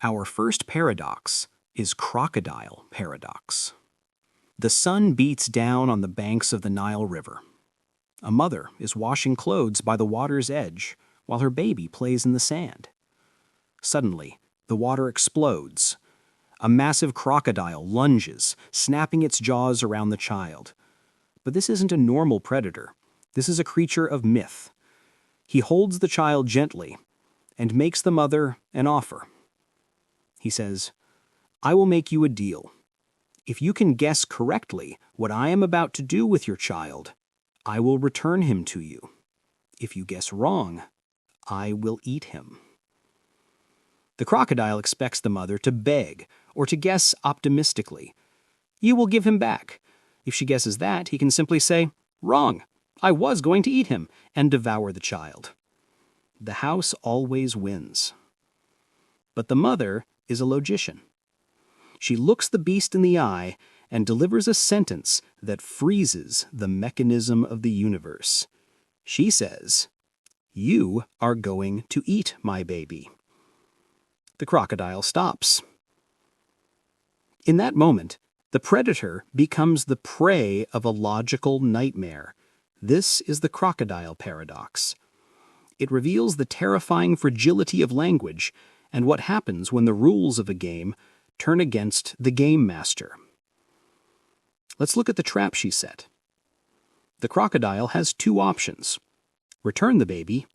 Our first paradox is Crocodile Paradox. The sun beats down on the banks of the Nile River. A mother is washing clothes by the water's edge while her baby plays in the sand. Suddenly, the water explodes. A massive crocodile lunges, snapping its jaws around the child. But this isn't a normal predator. This is a creature of myth. He holds the child gently and makes the mother an offer. He says, "I will make you a deal. If you can guess correctly what I am about to do with your child, I will return him to you. If you guess wrong, I will eat him." The crocodile expects the mother to beg or to guess optimistically. You will give him back. If she guesses that, he can simply say, "Wrong, I was going to eat him," and devour the child. The house always wins. But the mother is a logician. She looks the beast in the eye and delivers a sentence that freezes the mechanism of the universe. She says, "You are going to eat my baby." The crocodile stops. In that moment, the predator becomes the prey of a logical nightmare. This is the Crocodile Paradox. It reveals the terrifying fragility of language and what happens when the rules of a game turn against the game master. Let's look at the trap she set. The crocodile has two options: return the baby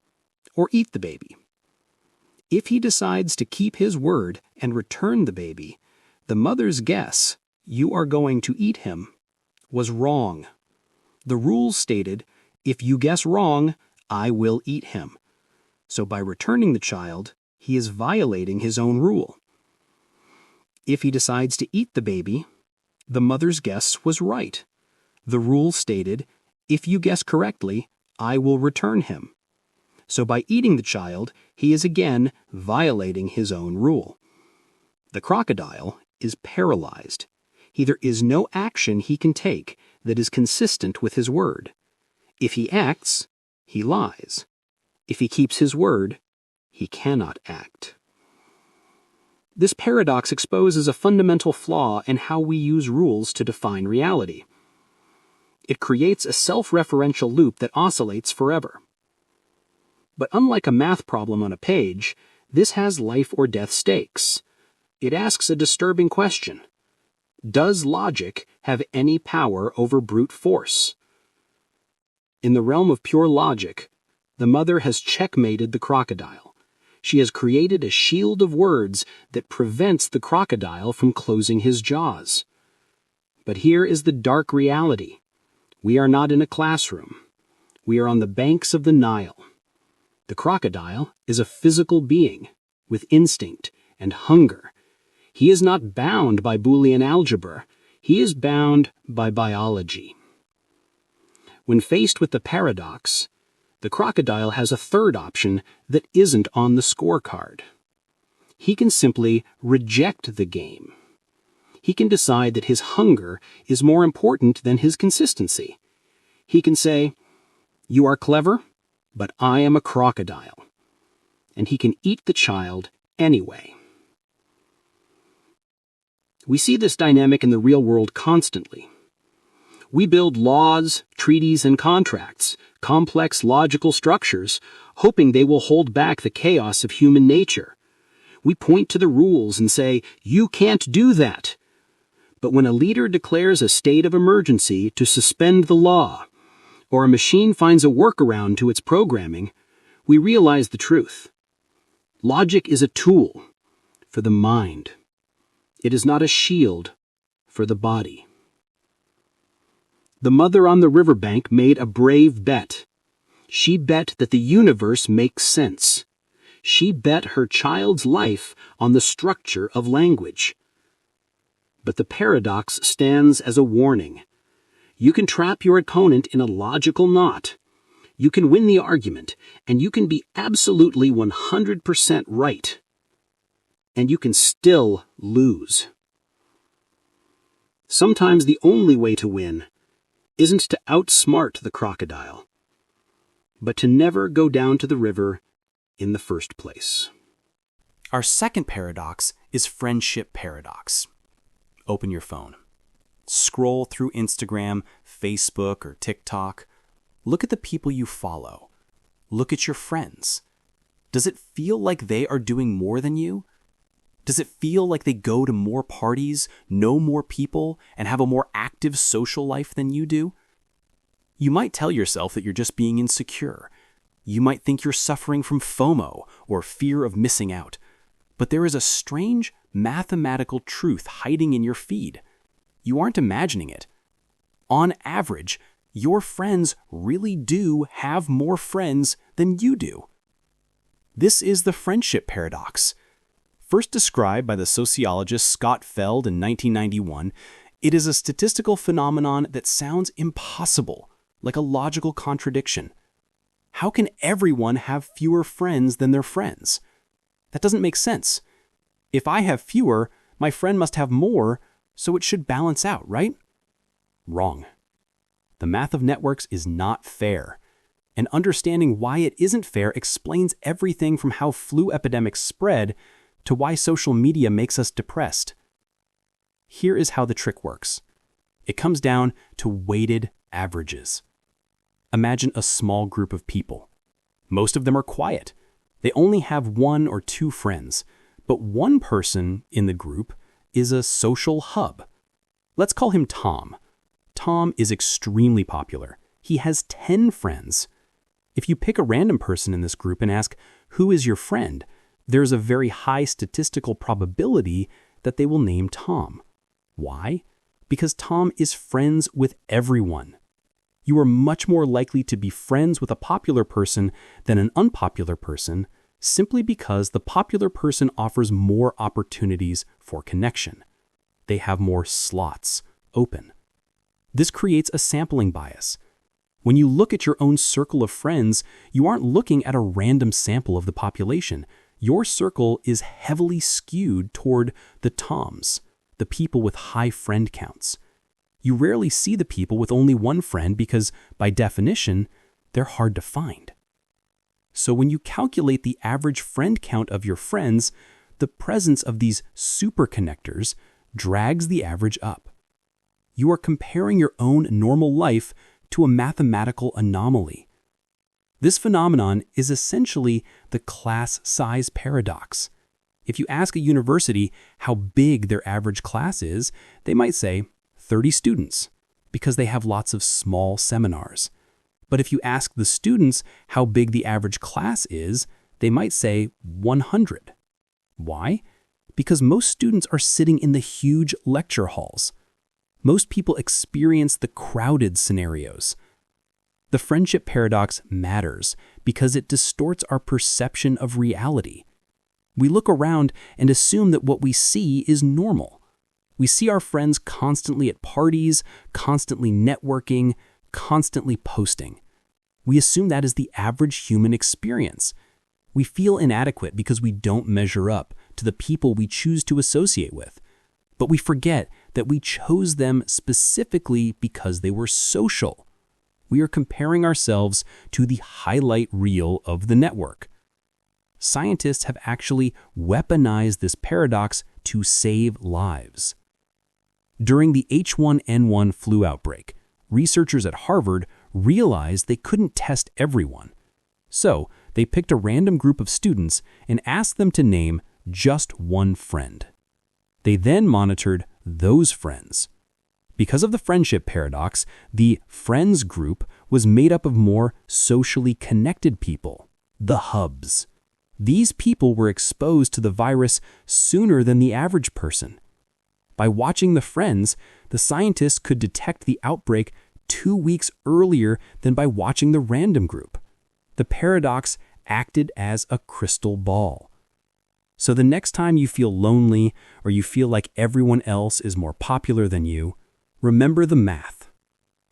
or eat the baby. If he decides to keep his word and return the baby, the mother's guess, "You are going to eat him," was wrong. The rules stated, "If you guess wrong, I will eat him." So by returning the child, he is violating his own rule. If he decides to eat the baby, the mother's guess was right. The rule stated, "If you guess correctly, I will return him." So by eating the child, he is again violating his own rule. The crocodile is paralyzed. There is no action he can take that is consistent with his word. If he acts, he lies. If he keeps his word, he cannot act. This paradox exposes a fundamental flaw in how we use rules to define reality. It creates a self-referential loop that oscillates forever. But unlike a math problem on a page, this has life or death stakes. It asks a disturbing question. Does logic have any power over brute force? In the realm of pure logic, the mother has checkmated the crocodile. She has created a shield of words that prevents the crocodile from closing his jaws. But here is the dark reality. We are not in a classroom. We are on the banks of the Nile. The crocodile is a physical being with instinct and hunger. He is not bound by Boolean algebra. He is bound by biology. When faced with the paradox, the crocodile has a third option that isn't on the scorecard. He can simply reject the game. He can decide that his hunger is more important than his consistency. He can say, "You are clever, but I am a crocodile." And he can eat the child anyway. We see this dynamic in the real world constantly. We build laws, treaties, and contracts, complex logical structures, hoping they will hold back the chaos of human nature. We point to the rules and say, "You can't do that." But when a leader declares a state of emergency to suspend the law, or a machine finds a workaround to its programming, we realize the truth. Logic is a tool for the mind. It is not a shield for the body. The mother on the riverbank made a brave bet. She bet that the universe makes sense. She bet her child's life on the structure of language. But the paradox stands as a warning. You can trap your opponent in a logical knot. You can win the argument, and you can be absolutely 100% right. And you can still lose. Sometimes the only way to win isn't to outsmart the crocodile, but to never go down to the river in the first place. Our second paradox is Friendship Paradox. Open your phone. Scroll through Instagram, Facebook, or TikTok. Look at the people you follow. Look at your friends. Does it feel like they are doing more than you? Does it feel like they go to more parties, know more people, and have a more active social life than you do? You might tell yourself that you're just being insecure. You might think you're suffering from FOMO, or fear of missing out. But there is a strange mathematical truth hiding in your feed. You aren't imagining it. On average, your friends really do have more friends than you do. This is the Friendship Paradox. First described by the sociologist Scott Feld in 1991, it is a statistical phenomenon that sounds impossible, like a logical contradiction. How can everyone have fewer friends than their friends? That doesn't make sense. If I have fewer, my friend must have more, so it should balance out, right? Wrong. The math of networks is not fair. And understanding why it isn't fair explains everything from how flu epidemics spread to why social media makes us depressed. Here is how the trick works. It comes down to weighted averages. Imagine a small group of people. Most of them are quiet. They only have 1 or 2 friends, but one person in the group is a social hub. Let's call him Tom. Tom is extremely popular. He has 10 friends. If you pick a random person in this group and ask, "Who is your friend?" there's a very high statistical probability that they will name Tom. Why? Because Tom is friends with everyone. You are much more likely to be friends with a popular person than an unpopular person, simply because the popular person offers more opportunities for connection. They have more slots open. This creates a sampling bias. When you look at your own circle of friends, you aren't looking at a random sample of the population. Your circle is heavily skewed toward the Toms, the people with high friend counts. You rarely see the people with only one friend because, by definition, they're hard to find. So when you calculate the average friend count of your friends, the presence of these super connectors drags the average up. You are comparing your own normal life to a mathematical anomaly. This phenomenon is essentially the class size paradox. If you ask a university how big their average class is, they might say 30 students, because they have lots of small seminars. But if you ask the students how big the average class is, they might say 100. Why? Because most students are sitting in the huge lecture halls. Most people experience the crowded scenarios. The friendship paradox matters because it distorts our perception of reality. We look around and assume that what we see is normal. We see our friends constantly at parties, constantly networking, constantly posting. We assume that is the average human experience. We feel inadequate because we don't measure up to the people we choose to associate with. But we forget that we chose them specifically because they were social. We are comparing ourselves to the highlight reel of the network. Scientists have actually weaponized this paradox to save lives. During the H1N1 flu outbreak, researchers at Harvard realized they couldn't test everyone. So they picked a random group of students and asked them to name just one friend. They then monitored those friends. Because of the friendship paradox, the friends group was made up of more socially connected people, the hubs. These people were exposed to the virus sooner than the average person. By watching the friends, the scientists could detect the outbreak 2 weeks earlier than by watching the random group. The paradox acted as a crystal ball. So the next time you feel lonely or you feel like everyone else is more popular than you, remember the math.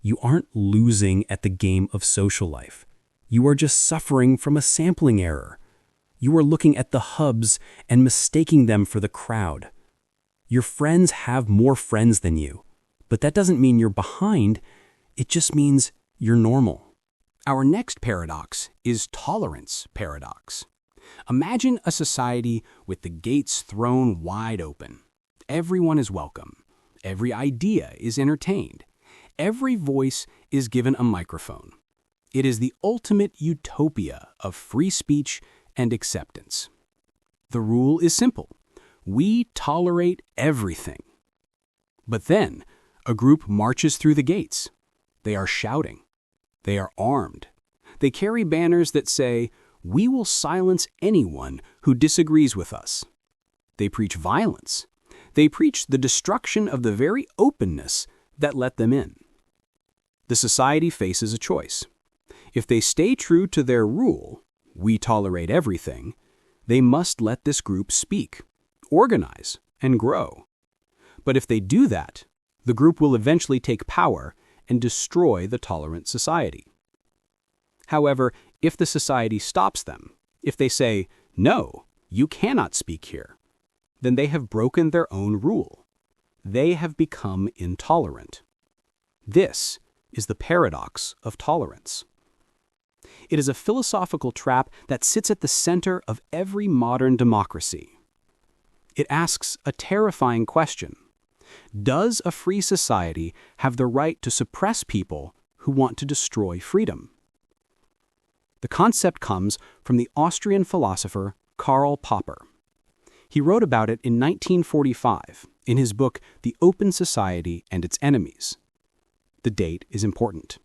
You aren't losing at the game of social life. You are just suffering from a sampling error. You are looking at the hubs and mistaking them for the crowd. Your friends have more friends than you, but that doesn't mean you're behind. It just means you're normal. Our next paradox is Tolerance Paradox. Imagine a society with the gates thrown wide open. Everyone is welcome. Every idea is entertained. Every voice is given a microphone. It is the ultimate utopia of free speech and acceptance. The rule is simple. We tolerate everything. But then, a group marches through the gates. They are shouting. They are armed. They carry banners that say, "We will silence anyone who disagrees with us." They preach violence. They preach the destruction of the very openness that let them in. The society faces a choice. If they stay true to their rule, "We tolerate everything," they must let this group speak, organize, and grow. But if they do that, the group will eventually take power and destroy the tolerant society. However, if the society stops them, if they say, "No, you cannot speak here," then they have broken their own rule. They have become intolerant. This is the paradox of tolerance. It is a philosophical trap that sits at the center of every modern democracy. It asks a terrifying question. Does a free society have the right to suppress people who want to destroy freedom? The concept comes from the Austrian philosopher Karl Popper. He wrote about it in 1945 in his book The Open Society and Its Enemies. The date is important.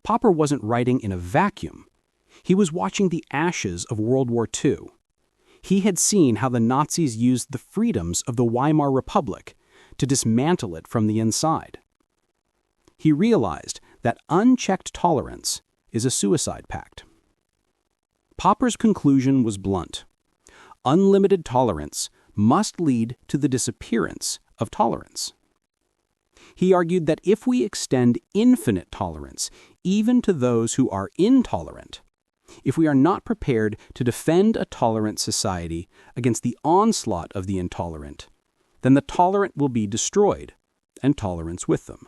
Popper wasn't writing in a vacuum. He was watching the ashes of World War II. He had seen how the Nazis used the freedoms of the Weimar Republic to dismantle it from the inside. He realized that unchecked tolerance is a suicide pact. Popper's conclusion was blunt. Unlimited tolerance must lead to the disappearance of tolerance. He argued that if we extend infinite tolerance even to those who are intolerant, if we are not prepared to defend a tolerant society against the onslaught of the intolerant, then the tolerant will be destroyed, and tolerance with them.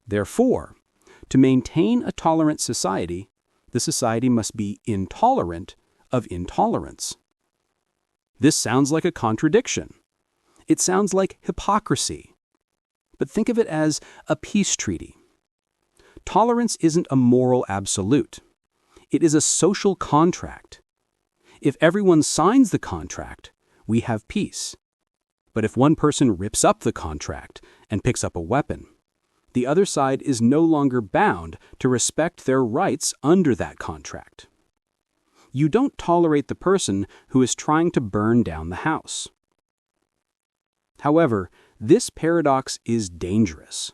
Therefore, to maintain a tolerant society, the society must be intolerant of intolerance. This sounds like a contradiction. It sounds like hypocrisy. But think of it as a peace treaty. Tolerance isn't a moral absolute. It is a social contract. If everyone signs the contract, we have peace. But if one person rips up the contract and picks up a weapon, the other side is no longer bound to respect their rights under that contract. You don't tolerate the person who is trying to burn down the house. However, this paradox is dangerous.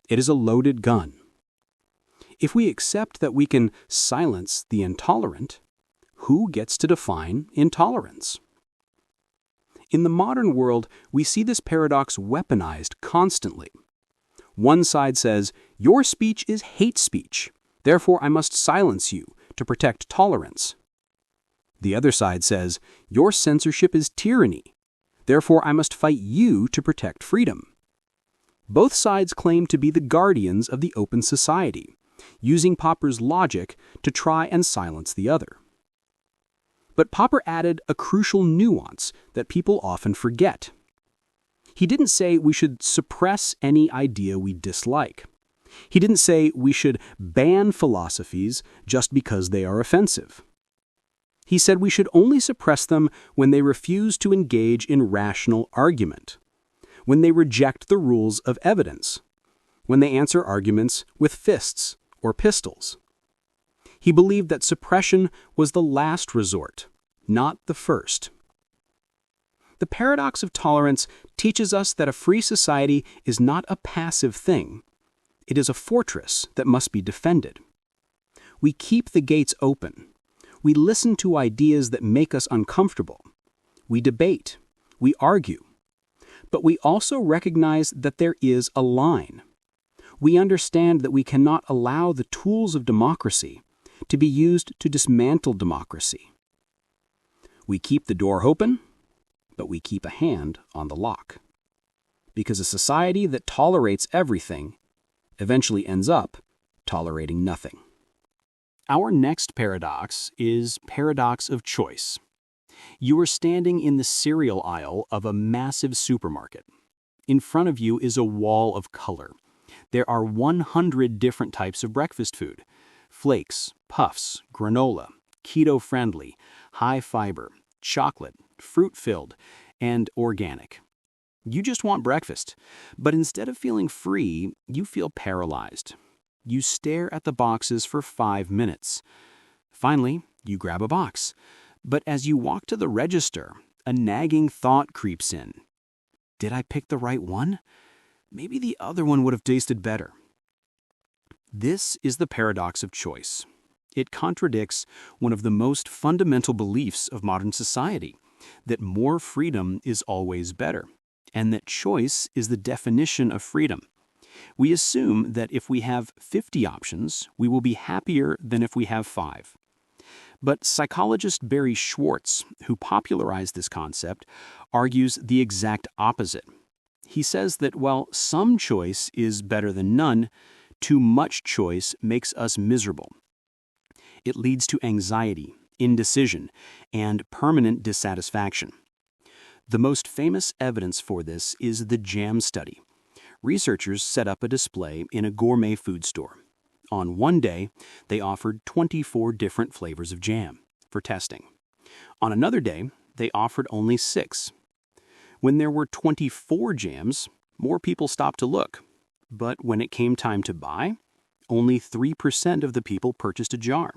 It is a loaded gun. If we accept that we can silence the intolerant, who gets to define intolerance? In the modern world, we see this paradox weaponized constantly. One side says, "Your speech is hate speech, therefore I must silence you to protect tolerance." The other side says, "Your censorship is tyranny, therefore I must fight you to protect freedom." Both sides claim to be the guardians of the open society, using Popper's logic to try and silence the other. But Popper added a crucial nuance that people often forget. He didn't say we should suppress any idea we dislike. He didn't say we should ban philosophies just because they are offensive. He said we should only suppress them when they refuse to engage in rational argument, when they reject the rules of evidence, when they answer arguments with fists or pistols. He believed that suppression was the last resort, not the first. The paradox of tolerance teaches us that a free society is not a passive thing. It is a fortress that must be defended. We keep the gates open. We listen to ideas that make us uncomfortable. We debate. We argue. But we also recognize that there is a line. We understand that we cannot allow the tools of democracy to be used to dismantle democracy. We keep the door open, but we keep a hand on the lock. Because a society that tolerates everything eventually ends up tolerating nothing. Our next paradox is paradox of choice. You are standing in the cereal aisle of a massive supermarket. In front of you is a wall of color. There are 100 different types of breakfast food: flakes, puffs, granola, keto-friendly, high fiber, chocolate, fruit-filled, and organic. You just want breakfast, but instead of feeling free, you feel paralyzed. You stare at the boxes for 5 minutes. Finally, you grab a box. But as you walk to the register, a nagging thought creeps in. Did I pick the right one? Maybe the other one would have tasted better. This is the paradox of choice. It contradicts one of the most fundamental beliefs of modern society, that more freedom is always better, and that choice is the definition of freedom. We assume that if we have 50 options, we will be happier than if we have 5. But psychologist Barry Schwartz, who popularized this concept, argues the exact opposite. He says that while some choice is better than none, too much choice makes us miserable. It leads to anxiety, indecision, and permanent dissatisfaction. The most famous evidence for this is the jam study. Researchers set up a display in a gourmet food store. On one day, they offered 24 different flavors of jam for testing. On another day, they offered only 6. When there were 24 jams, more people stopped to look. But when it came time to buy, only 3% of the people purchased a jar.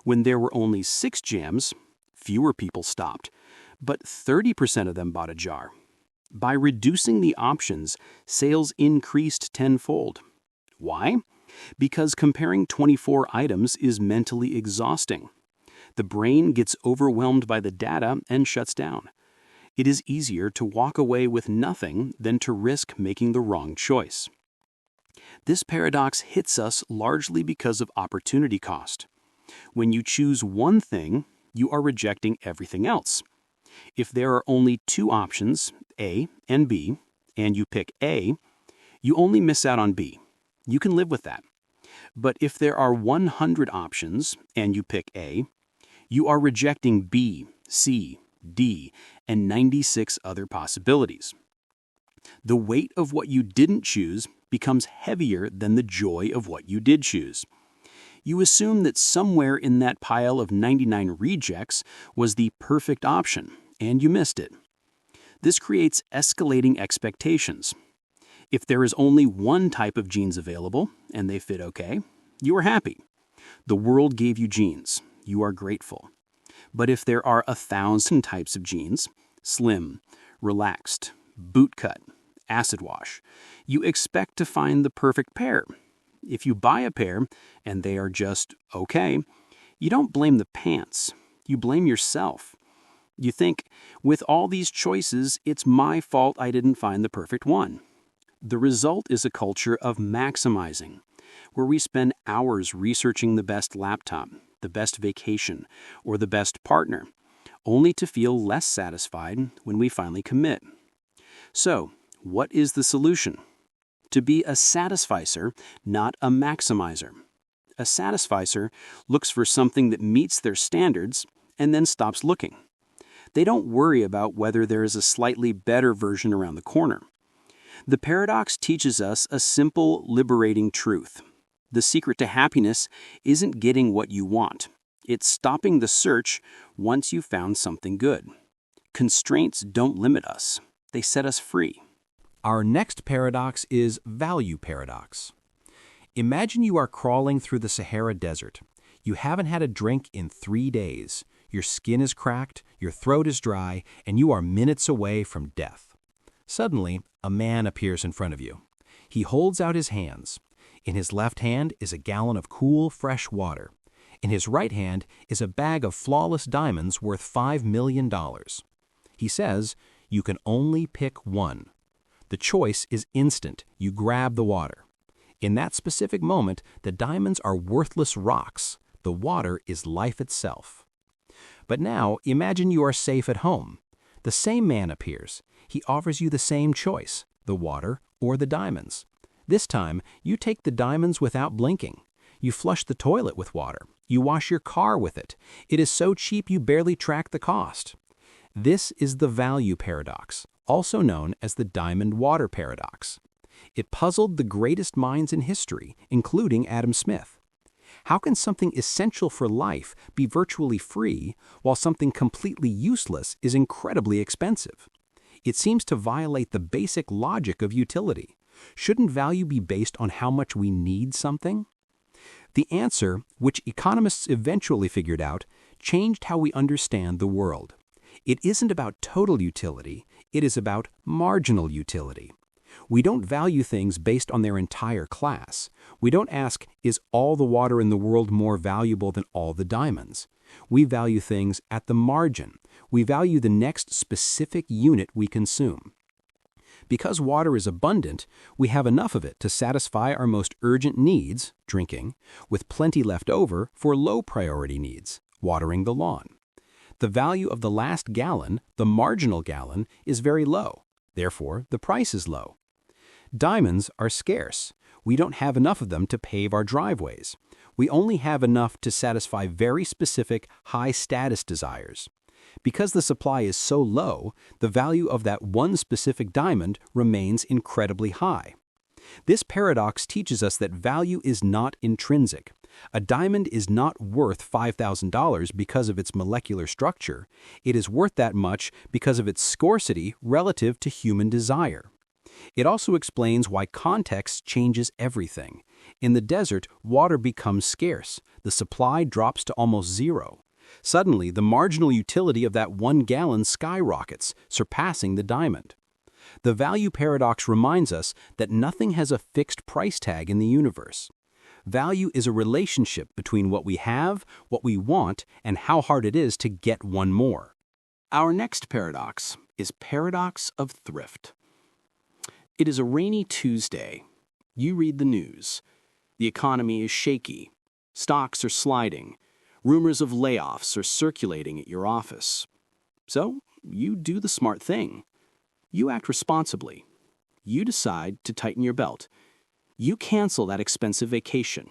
When there were only 6 jams, fewer people stopped, but 30% of them bought a jar. By reducing the options, sales increased tenfold. Why? Because comparing 24 items is mentally exhausting. The brain gets overwhelmed by the data and shuts down. It is easier to walk away with nothing than to risk making the wrong choice. This paradox hits us largely because of opportunity cost. When you choose one thing, you are rejecting everything else. If there are only 2 options, A and B, and you pick A, you only miss out on B. You can live with that. But if there are 100 options and you pick A, you are rejecting B, C, D, and 96 other possibilities. The weight of what you didn't choose becomes heavier than the joy of what you did choose. You assume that somewhere in that pile of 99 rejects was the perfect option, and you missed it. This creates escalating expectations. If there is only one type of jeans available, and they fit okay, you are happy. The world gave you jeans. You are grateful. But if there are 1,000 types of jeans, slim, relaxed, bootcut, acid wash, you expect to find the perfect pair. If you buy a pair and they are just okay, you don't blame the pants. You blame yourself. You think, with all these choices, it's my fault I didn't find the perfect one. The result is a culture of maximizing, where we spend hours researching the best laptop, the best vacation, or the best partner, only to feel less satisfied when we finally commit. So, what is the solution? To be a satisficer, not a maximizer. A satisficer looks for something that meets their standards and then stops looking. They don't worry about whether there is a slightly better version around the corner. The paradox teaches us a simple, liberating truth. The secret to happiness isn't getting what you want. It's stopping the search once you've found something good. Constraints don't limit us. They set us free. Our next paradox is value paradox. Imagine you are crawling through the Sahara Desert. You haven't had a drink in 3 days. Your skin is cracked, your throat is dry, and you are minutes away from death. Suddenly, a man appears in front of you. He holds out his hands. In his left hand is a gallon of cool, fresh water. In his right hand is a bag of flawless diamonds worth $5 million. He says, you can only pick one. The choice is instant. You grab the water. In that specific moment, the diamonds are worthless rocks. The water is life itself. But now, imagine you are safe at home. The same man appears. He offers you the same choice, the water or the diamonds. This time, you take the diamonds without blinking. You flush the toilet with water. You wash your car with it. It is so cheap you barely track the cost. This is the value paradox, also known as the diamond water paradox. It puzzled the greatest minds in history, including Adam Smith. How can something essential for life be virtually free, while something completely useless is incredibly expensive? It seems to violate the basic logic of utility. Shouldn't value be based on how much we need something? The answer, which economists eventually figured out, changed how we understand the world. It isn't about total utility, it is about marginal utility. We don't value things based on their entire class. We don't ask, is all the water in the world more valuable than all the diamonds? We value things at the margin. We value the next specific unit we consume. Because water is abundant, we have enough of it to satisfy our most urgent needs, drinking, with plenty left over for low-priority needs, watering the lawn. The value of the last gallon, the marginal gallon, is very low. Therefore, the price is low. Diamonds are scarce. We don't have enough of them to pave our driveways. We only have enough to satisfy very specific, high-status desires. Because the supply is so low, the value of that one specific diamond remains incredibly high. This paradox teaches us that value is not intrinsic. A diamond is not worth $5,000 because of its molecular structure. It is worth that much because of its scarcity relative to human desire. It also explains why context changes everything. In the desert, water becomes scarce. The supply drops to almost zero. Suddenly, the marginal utility of that 1 gallon skyrockets, surpassing the diamond. The value paradox reminds us that nothing has a fixed price tag in the universe. Value is a relationship between what we have, what we want, and how hard it is to get one more. Our next paradox is Paradox of Thrift. It is a rainy Tuesday. You read the news. The economy is shaky. Stocks are sliding. Rumors of layoffs are circulating at your office. So, you do the smart thing. You act responsibly. You decide to tighten your belt. You cancel that expensive vacation.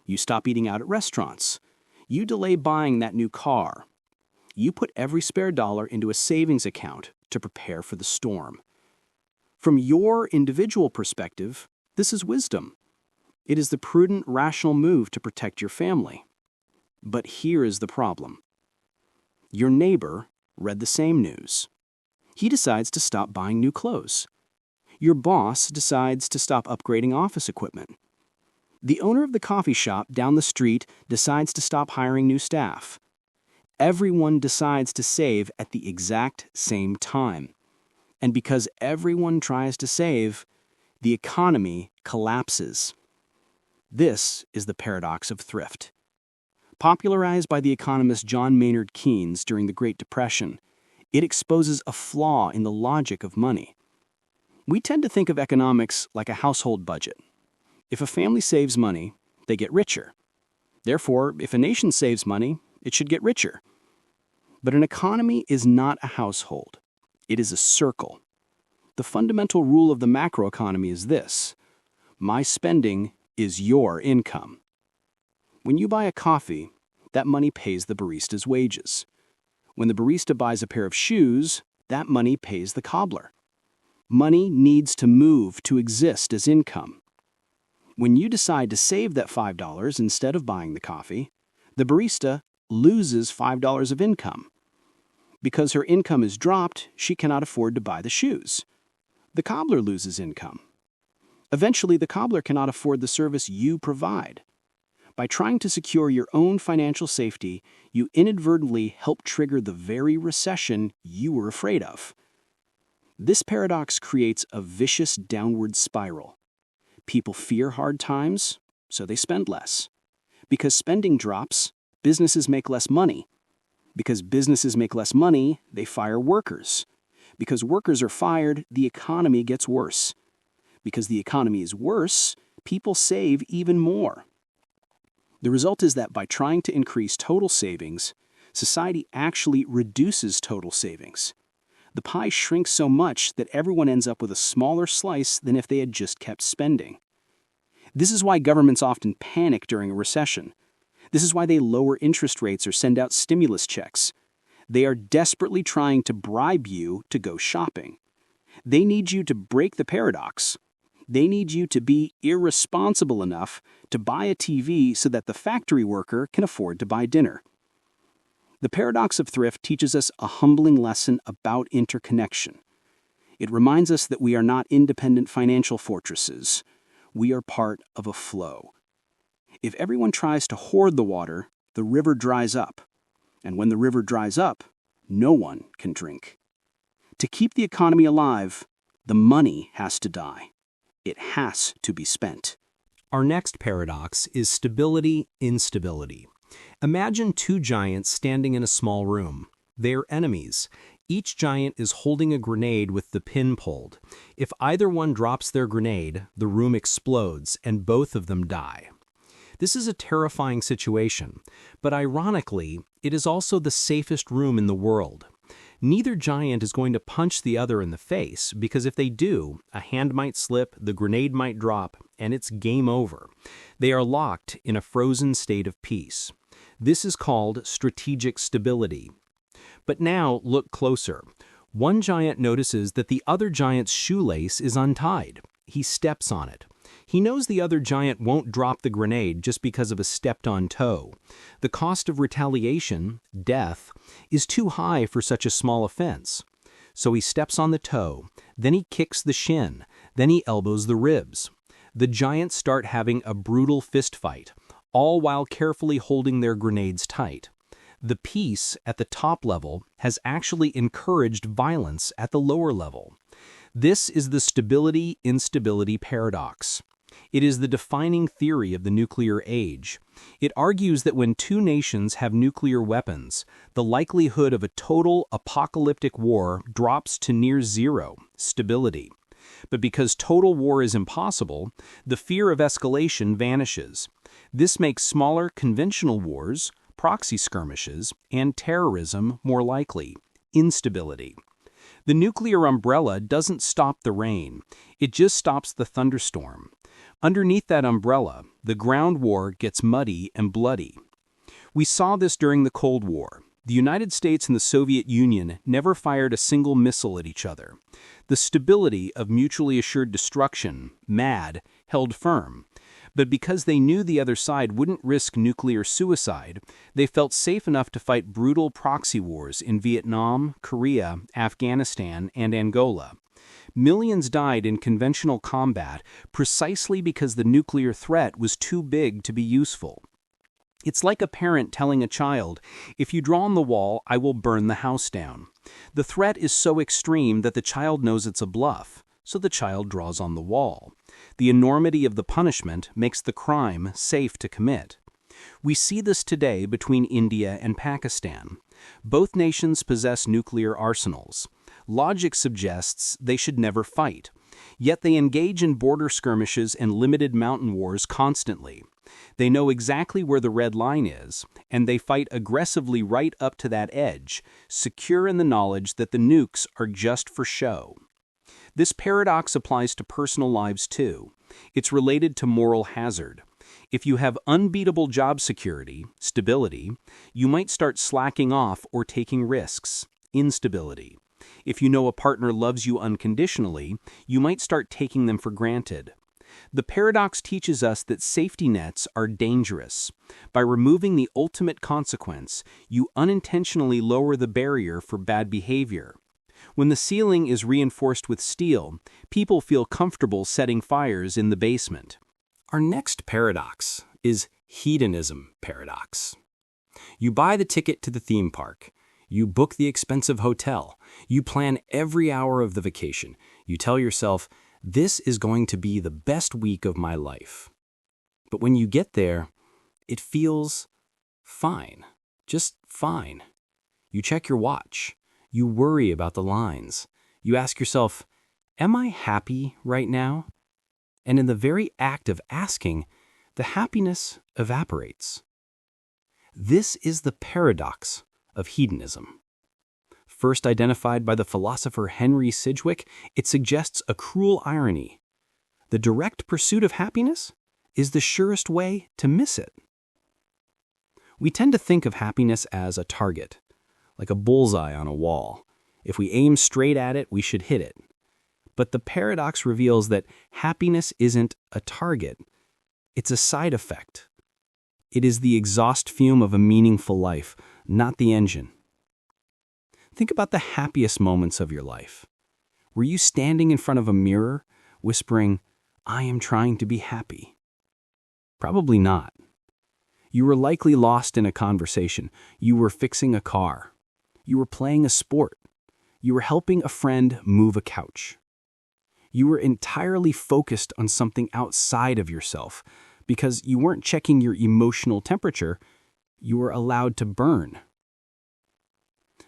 You stop eating out at restaurants. You delay buying that new car. You put every spare dollar into a savings account to prepare for the storm. From your individual perspective, this is wisdom. It is the prudent, rational move to protect your family. But here is the problem. Your neighbor read the same news. He decides to stop buying new clothes. Your boss decides to stop upgrading office equipment. The owner of the coffee shop down the street decides to stop hiring new staff. Everyone decides to save at the exact same time. And because everyone tries to save, the economy collapses. This is the paradox of thrift. Popularized by the economist John Maynard Keynes during the Great Depression, it exposes a flaw in the logic of money. We tend to think of economics like a household budget. If a family saves money, they get richer. Therefore, if a nation saves money, it should get richer. But an economy is not a household. It is a circle. The fundamental rule of the macroeconomy is this: my spending is your income. When you buy a coffee, that money pays the barista's wages. When the barista buys a pair of shoes, that money pays the cobbler. Money needs to move to exist as income. When you decide to save that $5 instead of buying the coffee, the barista loses $5 of income. Because her income is dropped, she cannot afford to buy the shoes. The cobbler loses income. Eventually, the cobbler cannot afford the service you provide. By trying to secure your own financial safety, you inadvertently help trigger the very recession you were afraid of. This paradox creates a vicious downward spiral. People fear hard times, so they spend less. Because spending drops, businesses make less money. Because businesses make less money, they fire workers. Because workers are fired, the economy gets worse. Because the economy is worse, people save even more. The result is that by trying to increase total savings, society actually reduces total savings. The pie shrinks so much that everyone ends up with a smaller slice than if they had just kept spending. This is why governments often panic during a recession. This is why they lower interest rates or send out stimulus checks. They are desperately trying to bribe you to go shopping. They need you to break the paradox. They need you to be irresponsible enough to buy a TV so that the factory worker can afford to buy dinner. The paradox of thrift teaches us a humbling lesson about interconnection. It reminds us that we are not independent financial fortresses. We are part of a flow. If everyone tries to hoard the water, the river dries up. And when the river dries up, no one can drink. To keep the economy alive, the money has to die. It has to be spent. Our next paradox is stability-instability. Imagine two giants standing in a small room. They are enemies. Each giant is holding a grenade with the pin pulled. If either one drops their grenade, the room explodes and both of them die. This is a terrifying situation, but ironically, it is also the safest room in the world. Neither giant is going to punch the other in the face, because if they do, a hand might slip, the grenade might drop, and it's game over. They are locked in a frozen state of peace. This is called strategic stability. But now look closer. One giant notices that the other giant's shoelace is untied. He steps on it. He knows the other giant won't drop the grenade just because of a stepped-on toe. The cost of retaliation, death, is too high for such a small offense. So he steps on the toe, then he kicks the shin, then he elbows the ribs. The giants start having a brutal fistfight, all while carefully holding their grenades tight. The peace at the top level has actually encouraged violence at the lower level. This is the Stability-Instability Paradox. It is the defining theory of the nuclear age. It argues that when two nations have nuclear weapons, the likelihood of a total apocalyptic war drops to near zero, stability. But because total war is impossible, the fear of escalation vanishes. This makes smaller conventional wars, proxy skirmishes, and terrorism more likely, instability. The nuclear umbrella doesn't stop the rain, it just stops the thunderstorm. Underneath that umbrella, the ground war gets muddy and bloody. We saw this during the Cold War. The United States and the Soviet Union never fired a single missile at each other. The stability of mutually assured destruction, MAD, held firm. But because they knew the other side wouldn't risk nuclear suicide, they felt safe enough to fight brutal proxy wars in Vietnam, Korea, Afghanistan, and Angola. Millions died in conventional combat precisely because the nuclear threat was too big to be useful. It's like a parent telling a child, "If you draw on the wall, I will burn the house down." The threat is so extreme that the child knows it's a bluff, so the child draws on the wall. The enormity of the punishment makes the crime safe to commit. We see this today between India and Pakistan. Both nations possess nuclear arsenals. Logic suggests they should never fight, yet they engage in border skirmishes and limited mountain wars constantly. They know exactly where the red line is, and they fight aggressively right up to that edge, secure in the knowledge that the nukes are just for show. This paradox applies to personal lives too. It's related to moral hazard. If you have unbeatable job security, stability, you might start slacking off or taking risks, instability. If you know a partner loves you unconditionally, you might start taking them for granted. The paradox teaches us that safety nets are dangerous. By removing the ultimate consequence, you unintentionally lower the barrier for bad behavior. When the ceiling is reinforced with steel, people feel comfortable setting fires in the basement. Our next paradox is Hedonism Paradox. You buy the ticket to the theme park. You book the expensive hotel. You plan every hour of the vacation. You tell yourself, "This is going to be the best week of my life." But when you get there, it feels fine, just fine. You check your watch. You worry about the lines. You ask yourself, "Am I happy right now?" And in the very act of asking, the happiness evaporates. This is the paradox of hedonism. First identified by the philosopher Henry Sidgwick, it suggests a cruel irony. The direct pursuit of happiness is the surest way to miss it. We tend to think of happiness as a target, like a bullseye on a wall. If we aim straight at it, we should hit it. But the paradox reveals that happiness isn't a target. It's a side effect. It is the exhaust fume of a meaningful life, not the engine. Think about the happiest moments of your life. Were you standing in front of a mirror, whispering, "I am trying to be happy"? Probably not. You were likely lost in a conversation. You were fixing a car. You were playing a sport. You were helping a friend move a couch. You were entirely focused on something outside of yourself because you weren't checking your emotional temperature. You were allowed to burn.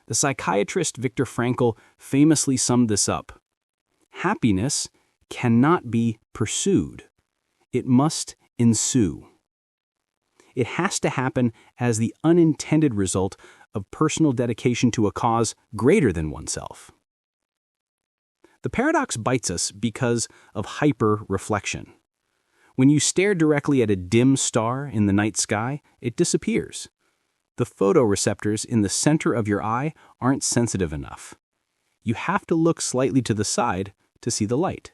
The psychiatrist Viktor Frankl famously summed this up. Happiness cannot be pursued. It must ensue. It has to happen as the unintended result of personal dedication to a cause greater than oneself. The paradox bites us because of hyper-reflection. When you stare directly at a dim star in the night sky, it disappears. The photoreceptors in the center of your eye aren't sensitive enough. You have to look slightly to the side to see the light.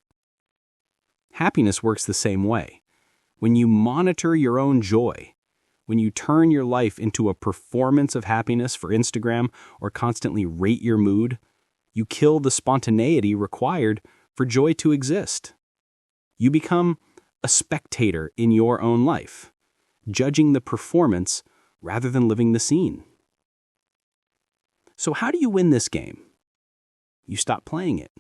Happiness works the same way. When you monitor your own joy, when you turn your life into a performance of happiness for Instagram or constantly rate your mood, you kill the spontaneity required for joy to exist. You become a spectator in your own life, judging the performance rather than living the scene. So how do you win this game? You stop playing it.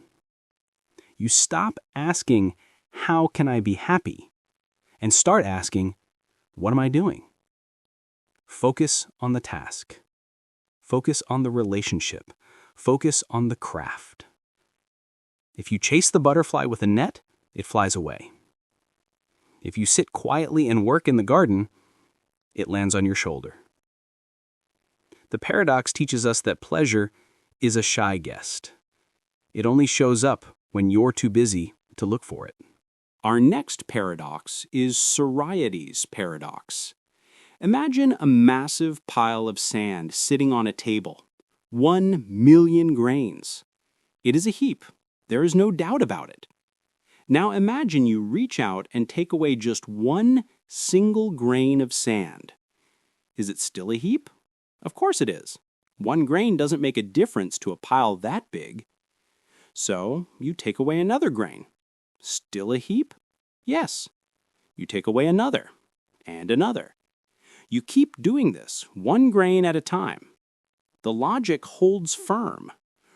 You stop asking, "How can I be happy?" and start asking, "What am I doing?" Focus on the task. Focus on the relationship. Focus on the craft. If you chase the butterfly with a net, it flies away. If you sit quietly and work in the garden, it lands on your shoulder. The paradox teaches us that pleasure is a shy guest. It only shows up when you're too busy to look for it. Our next paradox is Sorites Paradox. Imagine a massive pile of sand sitting on a table, 1,000,000 grains. It is a heap. There is no doubt about it. Now imagine you reach out and take away just one single grain of sand. Is it still a heap? Of course it is. One grain doesn't make a difference to a pile that big. So you take away another grain. Still a heap? Yes. You take away another and another. You keep doing this, one grain at a time. The logic holds firm.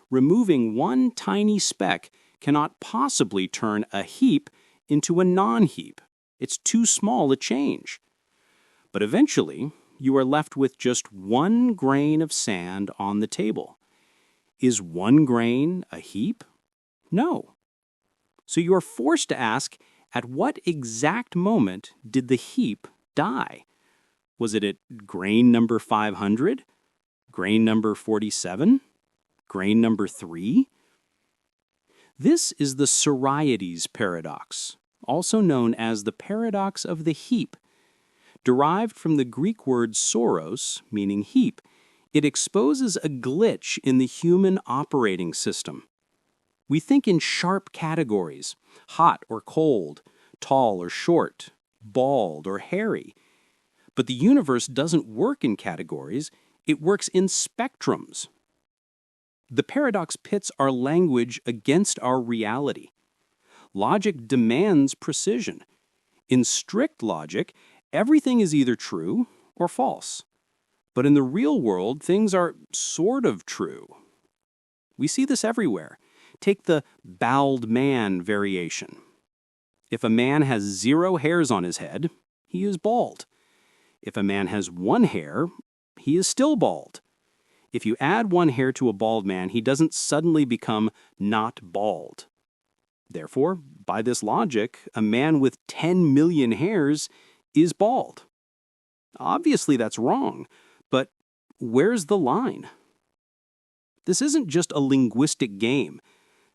Removing one tiny speck cannot possibly turn a heap into a non-heap. It's too small a change. But eventually, you are left with just one grain of sand on the table. Is one grain a heap? No. So you are forced to ask, at what exact moment did the heap die? Was it at grain number 500? Grain number 47? Grain number 3? This is the Sorites Paradox, also known as the paradox of the heap. Derived from the Greek word soros, meaning heap, it exposes a glitch in the human operating system. We think in sharp categories: hot or cold, tall or short, bald or hairy. But the universe doesn't work in categories, it works in spectrums. The paradox pits our language against our reality. Logic demands precision. In strict logic, everything is either true or false. But in the real world, things are sort of true. We see this everywhere. Take the bald man variation. If a man has 0 hairs on his head, he is bald. If a man has 1 hair, he is still bald. If you add 1 hair to a bald man, he doesn't suddenly become not bald. Therefore, by this logic, a man with 10 million hairs is bald. Obviously, that's wrong, but where's the line? This isn't just a linguistic game.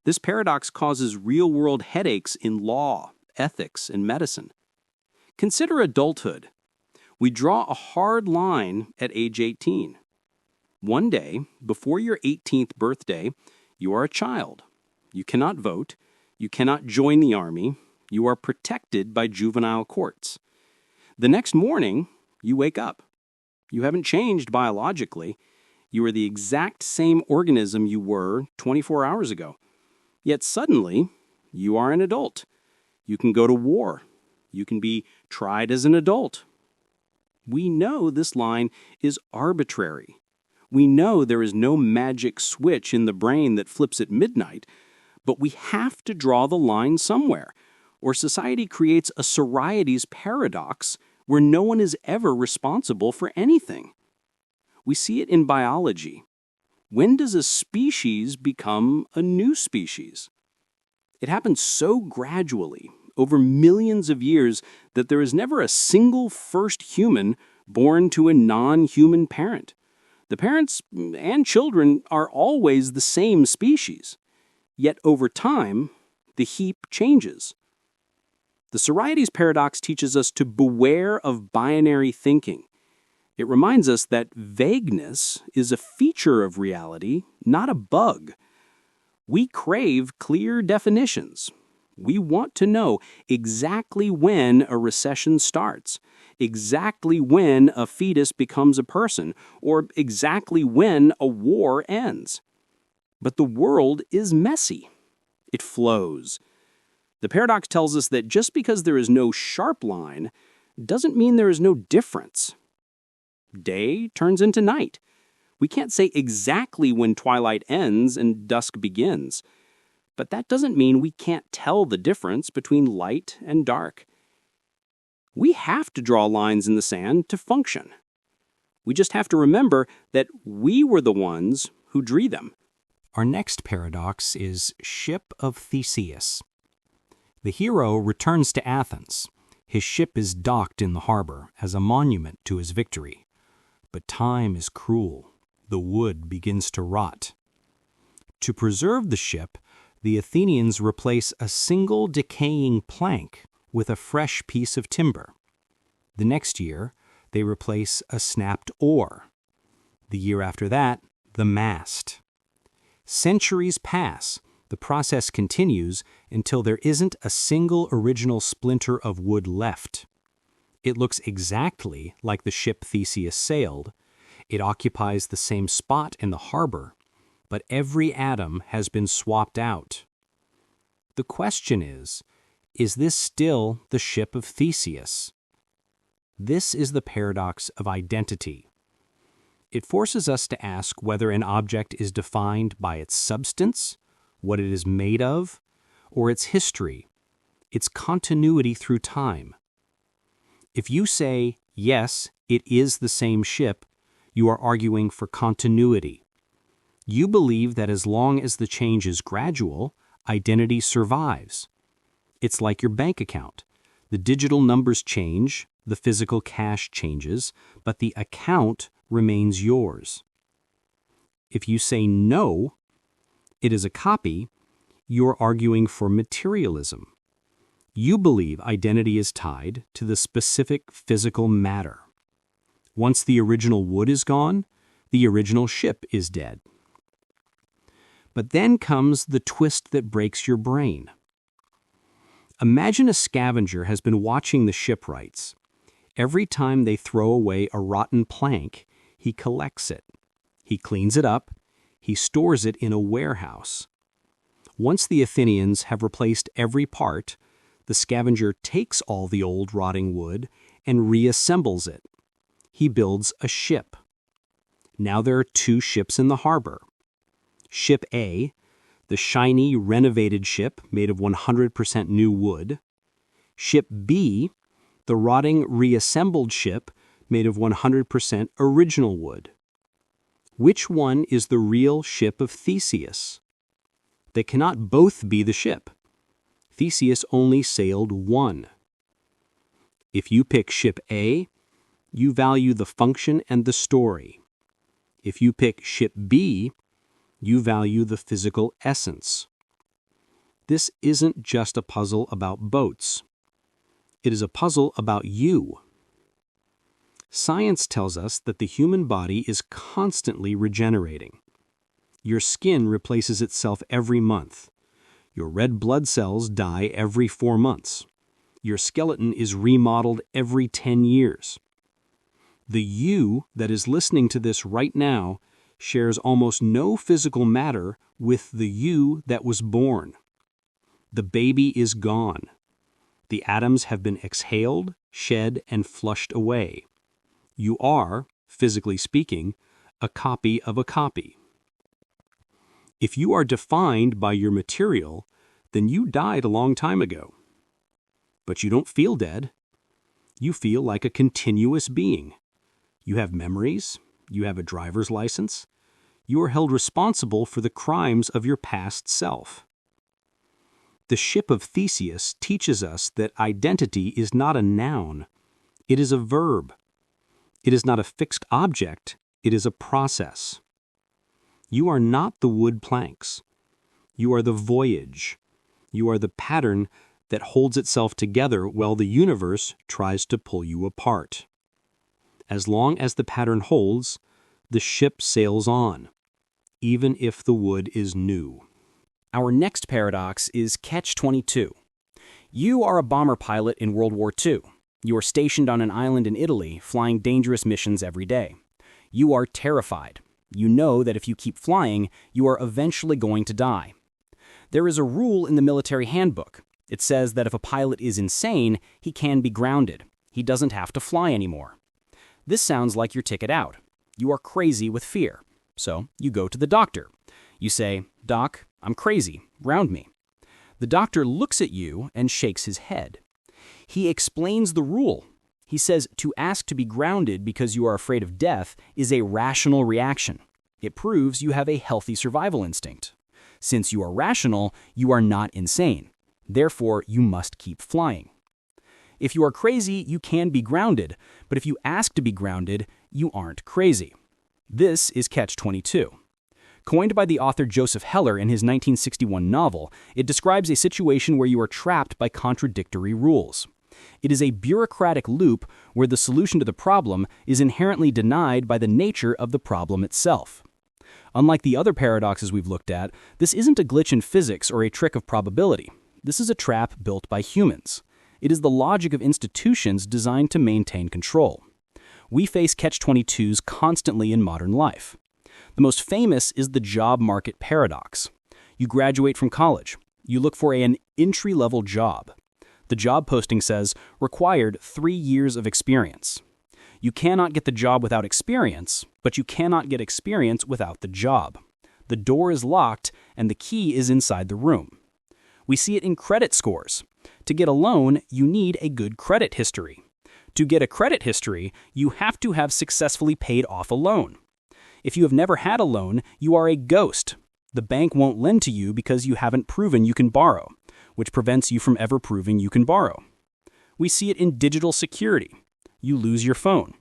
This paradox causes real-world headaches in law, ethics, and medicine. Consider adulthood. We draw a hard line at age 18. One day, before your 18th birthday, you are a child. You cannot vote. You cannot join the army. You are protected by juvenile courts. The next morning, you wake up. You haven't changed biologically. You are the exact same organism you were 24 hours ago. Yet suddenly, you are an adult. You can go to war. You can be tried as an adult. We know this line is arbitrary. We know there is no magic switch in the brain that flips at midnight, but we have to draw the line somewhere, or society creates a Sorites Paradox where no one is ever responsible for anything. We see it in biology. When does a species become a new species? It happens so gradually, over millions of years, that there is never a single first human born to a non-human parent. The parents and children are always the same species. Yet over time, the heap changes. The Sorites Paradox teaches us to beware of binary thinking. It reminds us that vagueness is a feature of reality, not a bug. We crave clear definitions. We want to know exactly when a recession starts, exactly when a fetus becomes a person, or exactly when a war ends. But the world is messy. It flows. The paradox tells us that just because there is no sharp line doesn't mean there is no difference. Day turns into night. We can't say exactly when twilight ends and dusk begins. But that doesn't mean we can't tell the difference between light and dark. We have to draw lines in the sand to function. We just have to remember that we were the ones who drew them. Our next paradox is Ship of Theseus. The hero returns to Athens. His ship is docked in the harbor as a monument to his victory. But time is cruel. The wood begins to rot. To preserve the ship, the Athenians replace a single decaying plank with a fresh piece of timber. The next year, they replace a snapped oar. The year after that, the mast. Centuries pass. The process continues until there isn't a single original splinter of wood left. It looks exactly like the ship Theseus sailed. It occupies the same spot in the harbor, but every atom has been swapped out. The question is this still the ship of Theseus? This is the paradox of identity. It forces us to ask whether an object is defined by its substance, what it is made of, or its history, its continuity through time. If you say, yes, it is the same ship, you are arguing for continuity. You believe that as long as the change is gradual, identity survives. It's like your bank account. The digital numbers change, the physical cash changes, but the account remains yours. If you say no, it is a copy, you're arguing for materialism. You believe identity is tied to the specific physical matter. Once the original wood is gone, the original ship is dead. But then comes the twist that breaks your brain. Imagine a scavenger has been watching the shipwrights. Every time they throw away a rotten plank, he collects it. He cleans it up. He stores it in a warehouse. Once the Athenians have replaced every part, the scavenger takes all the old rotting wood and reassembles it. He builds a ship. Now there are two ships in the harbor. Ship A, the shiny, renovated ship made of 100% new wood. Ship B, the rotting, reassembled ship made of 100% original wood. Which one is the real ship of Theseus? They cannot both be the ship. Theseus only sailed one. If you pick ship A, you value the function and the story. If you pick ship B, you value the physical essence. This isn't just a puzzle about boats. It is a puzzle about you. Science tells us that the human body is constantly regenerating. Your skin replaces itself every month. Your red blood cells die every 4 months. Your skeleton is remodeled every 10 years. The you that is listening to this right now shares almost no physical matter with the you that was born. The baby is gone. The atoms have been exhaled, shed, and flushed away. You are, physically speaking, a copy of a copy. If you are defined by your material, then you died a long time ago. But you don't feel dead. You feel like a continuous being. You have memories. You have a driver's license. You are held responsible for the crimes of your past self. The ship of Theseus teaches us that identity is not a noun. It is a verb. It is not a fixed object. It is a process. You are not the wood planks. You are the voyage. You are the pattern that holds itself together while the universe tries to pull you apart. As long as the pattern holds, the ship sails on, even if the wood is new. Our next paradox is Catch-22. You are a bomber pilot in World War II. You are stationed on an island in Italy, flying dangerous missions every day. You are terrified. You know that if you keep flying, you are eventually going to die. There is a rule in the military handbook. It says that if a pilot is insane, he can be grounded. He doesn't have to fly anymore. This sounds like your ticket out. You are crazy with fear. So you go to the doctor. You say, "Doc, I'm crazy. Ground me." The doctor looks at you and shakes his head. He explains the rule. He says to ask to be grounded because you are afraid of death is a rational reaction. It proves you have a healthy survival instinct. Since you are rational, you are not insane. Therefore, you must keep flying. If you are crazy, you can be grounded, but if you ask to be grounded, you aren't crazy. This is Catch-22. Coined by the author Joseph Heller in his 1961 novel, it describes a situation where you are trapped by contradictory rules. It is a bureaucratic loop where the solution to the problem is inherently denied by the nature of the problem itself. Unlike the other paradoxes we've looked at, this isn't a glitch in physics or a trick of probability. This is a trap built by humans. It is the logic of institutions designed to maintain control. We face Catch-22s constantly in modern life. The most famous is the job market paradox. You graduate from college. You look for an entry-level job. The job posting says, required 3 years of experience. You cannot get the job without experience, but you cannot get experience without the job. The door is locked, and the key is inside the room. We see it in credit scores. To get a loan, you need a good credit history. To get a credit history, you have to have successfully paid off a loan. If you have never had a loan, you are a ghost. The bank won't lend to you because you haven't proven you can borrow, which prevents you from ever proving you can borrow. We see it in digital security. You lose your phone.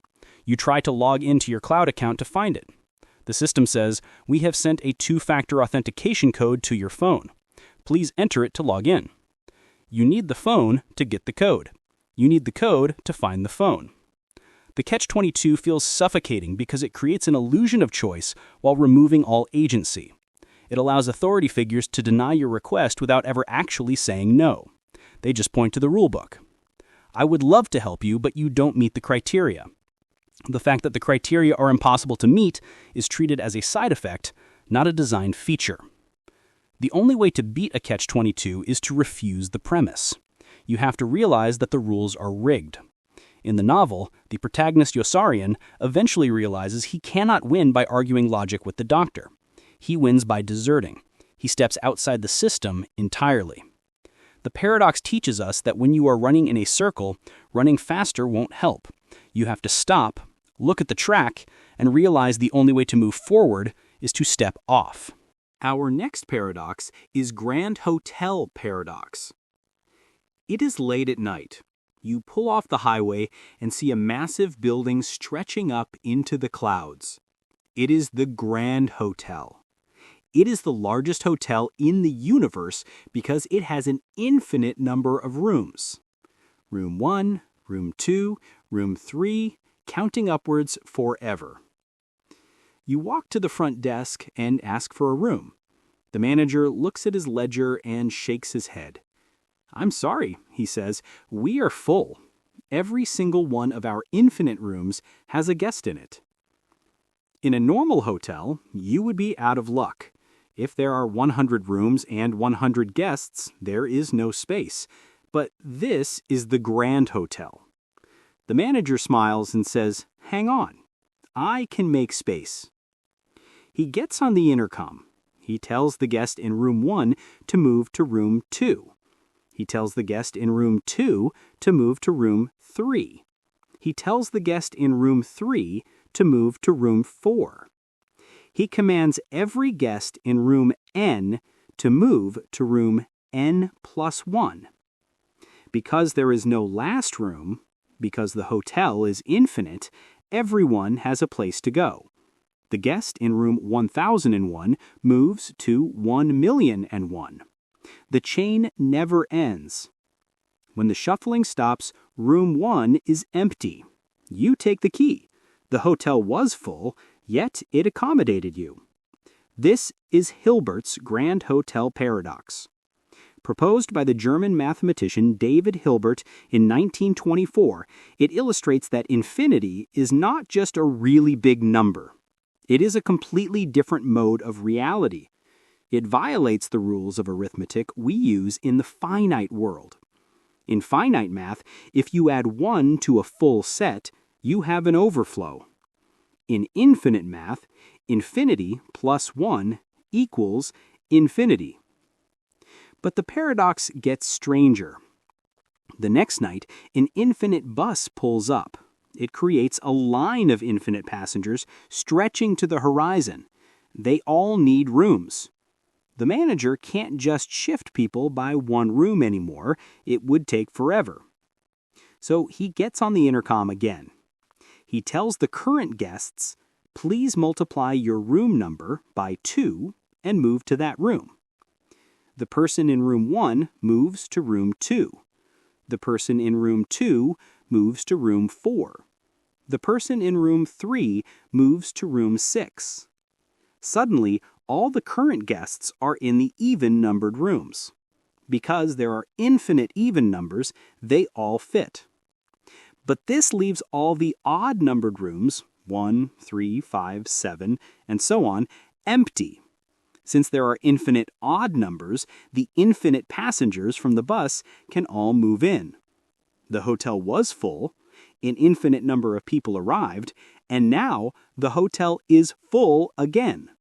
You try to log into your cloud account to find it. The system says, "We have sent a 2-factor authentication code to your phone. Please enter it to log in." You need the phone to get the code. You need the code to find the phone. The Catch-22 feels suffocating because it creates an illusion of choice while removing all agency. It allows authority figures to deny your request without ever actually saying no. They just point to the rulebook. I would love to help you, but you don't meet the criteria. The fact that the criteria are impossible to meet is treated as a side effect, not a design feature. The only way to beat a Catch-22 is to refuse the premise. You have to realize that the rules are rigged. In the novel, the protagonist Yossarian eventually realizes he cannot win by arguing logic with the doctor. He wins by deserting. He steps outside the system entirely. The paradox teaches us that when you are running in a circle, running faster won't help. You have to stop, look at the track, and realize the only way to move forward is to step off. Our next paradox is Grand Hotel Paradox. It is late at night. You pull off the highway and see a massive building stretching up into the clouds. It is the Grand Hotel. It is the largest hotel in the universe because it has an infinite number of rooms. Room 1, Room 2, Room 3, counting upwards forever. You walk to the front desk and ask for a room. The manager looks at his ledger and shakes his head. "I'm sorry," he says, "we are full. Every single one of our infinite rooms has a guest in it." In a normal hotel, you would be out of luck. If there are 100 rooms and 100 guests, there is no space. But this is the Grand Hotel. The manager smiles and says, "Hang on. I can make space." He gets on the intercom. He tells the guest in room 1 to move to room 2. He tells the guest in room 2 to move to room 3. He tells the guest in room 3 to move to room 4. He commands every guest in room N to move to room N+1. Because there is no last room, because the hotel is infinite, everyone has a place to go. The guest in room 1001 moves to 1,000,001. The chain never ends. When the shuffling stops, room 1 is empty. You take the key. The hotel was full, yet it accommodated you. This is Hilbert's Grand Hotel Paradox. Proposed by the German mathematician David Hilbert in 1924, it illustrates that infinity is not just a really big number. It is a completely different mode of reality. It violates the rules of arithmetic we use in the finite world. In finite math, if you add 1 to a full set, you have an overflow. In infinite math, infinity plus 1 equals infinity. But the paradox gets stranger. The next night, an infinite bus pulls up. It creates a line of infinite passengers stretching to the horizon. They all need rooms. The manager can't just shift people by one room anymore. It would take forever. So he gets on the intercom again. He tells the current guests, "Please multiply your room number by 2 and move to that room." The person in room 1 moves to room 2. The person in room 2 moves to room 4. The person in room 3 moves to room 6. Suddenly, all the current guests are in the even-numbered rooms. Because there are infinite even numbers, they all fit. But this leaves all the odd-numbered rooms, 1, 3, 5, 7, and so on, empty. Since there are infinite odd numbers, the infinite passengers from the bus can all move in. The hotel was full, an infinite number of people arrived, and now the hotel is full again.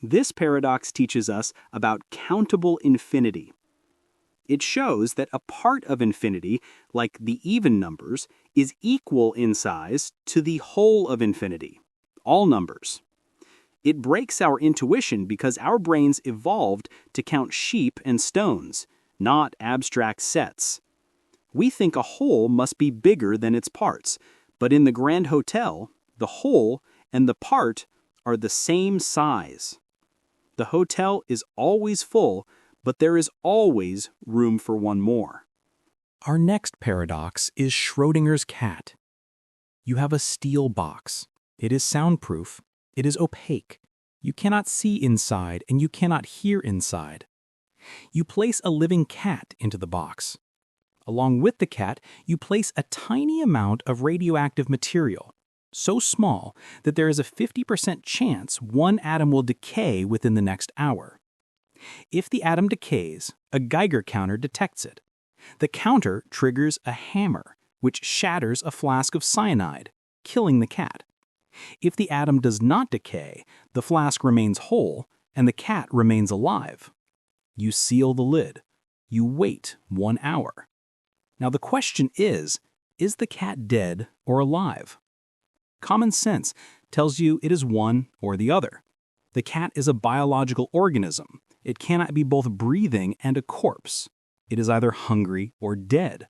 This paradox teaches us about countable infinity. It shows that a part of infinity, like the even numbers, is equal in size to the whole of infinity, all numbers. It breaks our intuition because our brains evolved to count sheep and stones, not abstract sets. We think a whole must be bigger than its parts, but in the Grand Hotel, the whole and the part are the same size. The hotel is always full, but there is always room for one more. Our next paradox is Schrödinger's cat. You have a steel box. It is soundproof. It is opaque. You cannot see inside and you cannot hear inside. You place a living cat into the box. Along with the cat, you place a tiny amount of radioactive material, so small that there is a 50% chance one atom will decay within the next hour. If the atom decays, a Geiger counter detects it. The counter triggers a hammer, which shatters a flask of cyanide, killing the cat. If the atom does not decay, the flask remains whole and the cat remains alive. You seal the lid. You wait 1 hour. Now the question is the cat dead or alive? Common sense tells you it is one or the other. The cat is a biological organism. It cannot be both breathing and a corpse. It is either hungry or dead.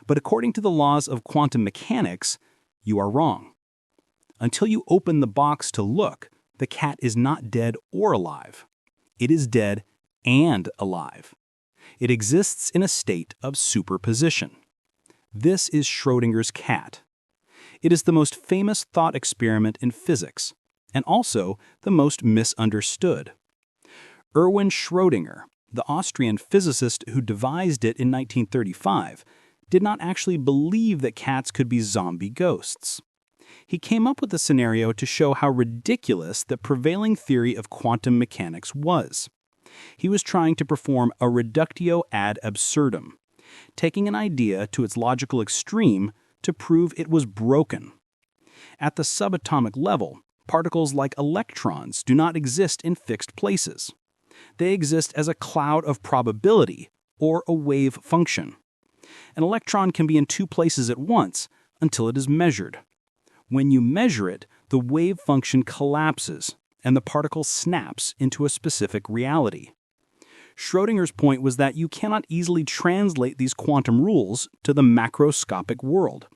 But according to the laws of quantum mechanics, you are wrong. Until you open the box to look, the cat is not dead or alive. It is dead and alive. It exists in a state of superposition. This is Schrödinger's cat. It is the most famous thought experiment in physics, and also the most misunderstood. Erwin Schrödinger, the Austrian physicist who devised it in 1935, did not actually believe that cats could be zombie ghosts. He came up with a scenario to show how ridiculous the prevailing theory of quantum mechanics was. He was trying to perform a reductio ad absurdum, taking an idea to its logical extreme to prove it was broken. At the subatomic level, particles like electrons do not exist in fixed places. They exist as a cloud of probability, or a wave function. An electron can be in two places at once until it is measured. When you measure it, the wave function collapses, and the particle snaps into a specific reality. Schrödinger's point was that you cannot easily translate these quantum rules to the macroscopic world.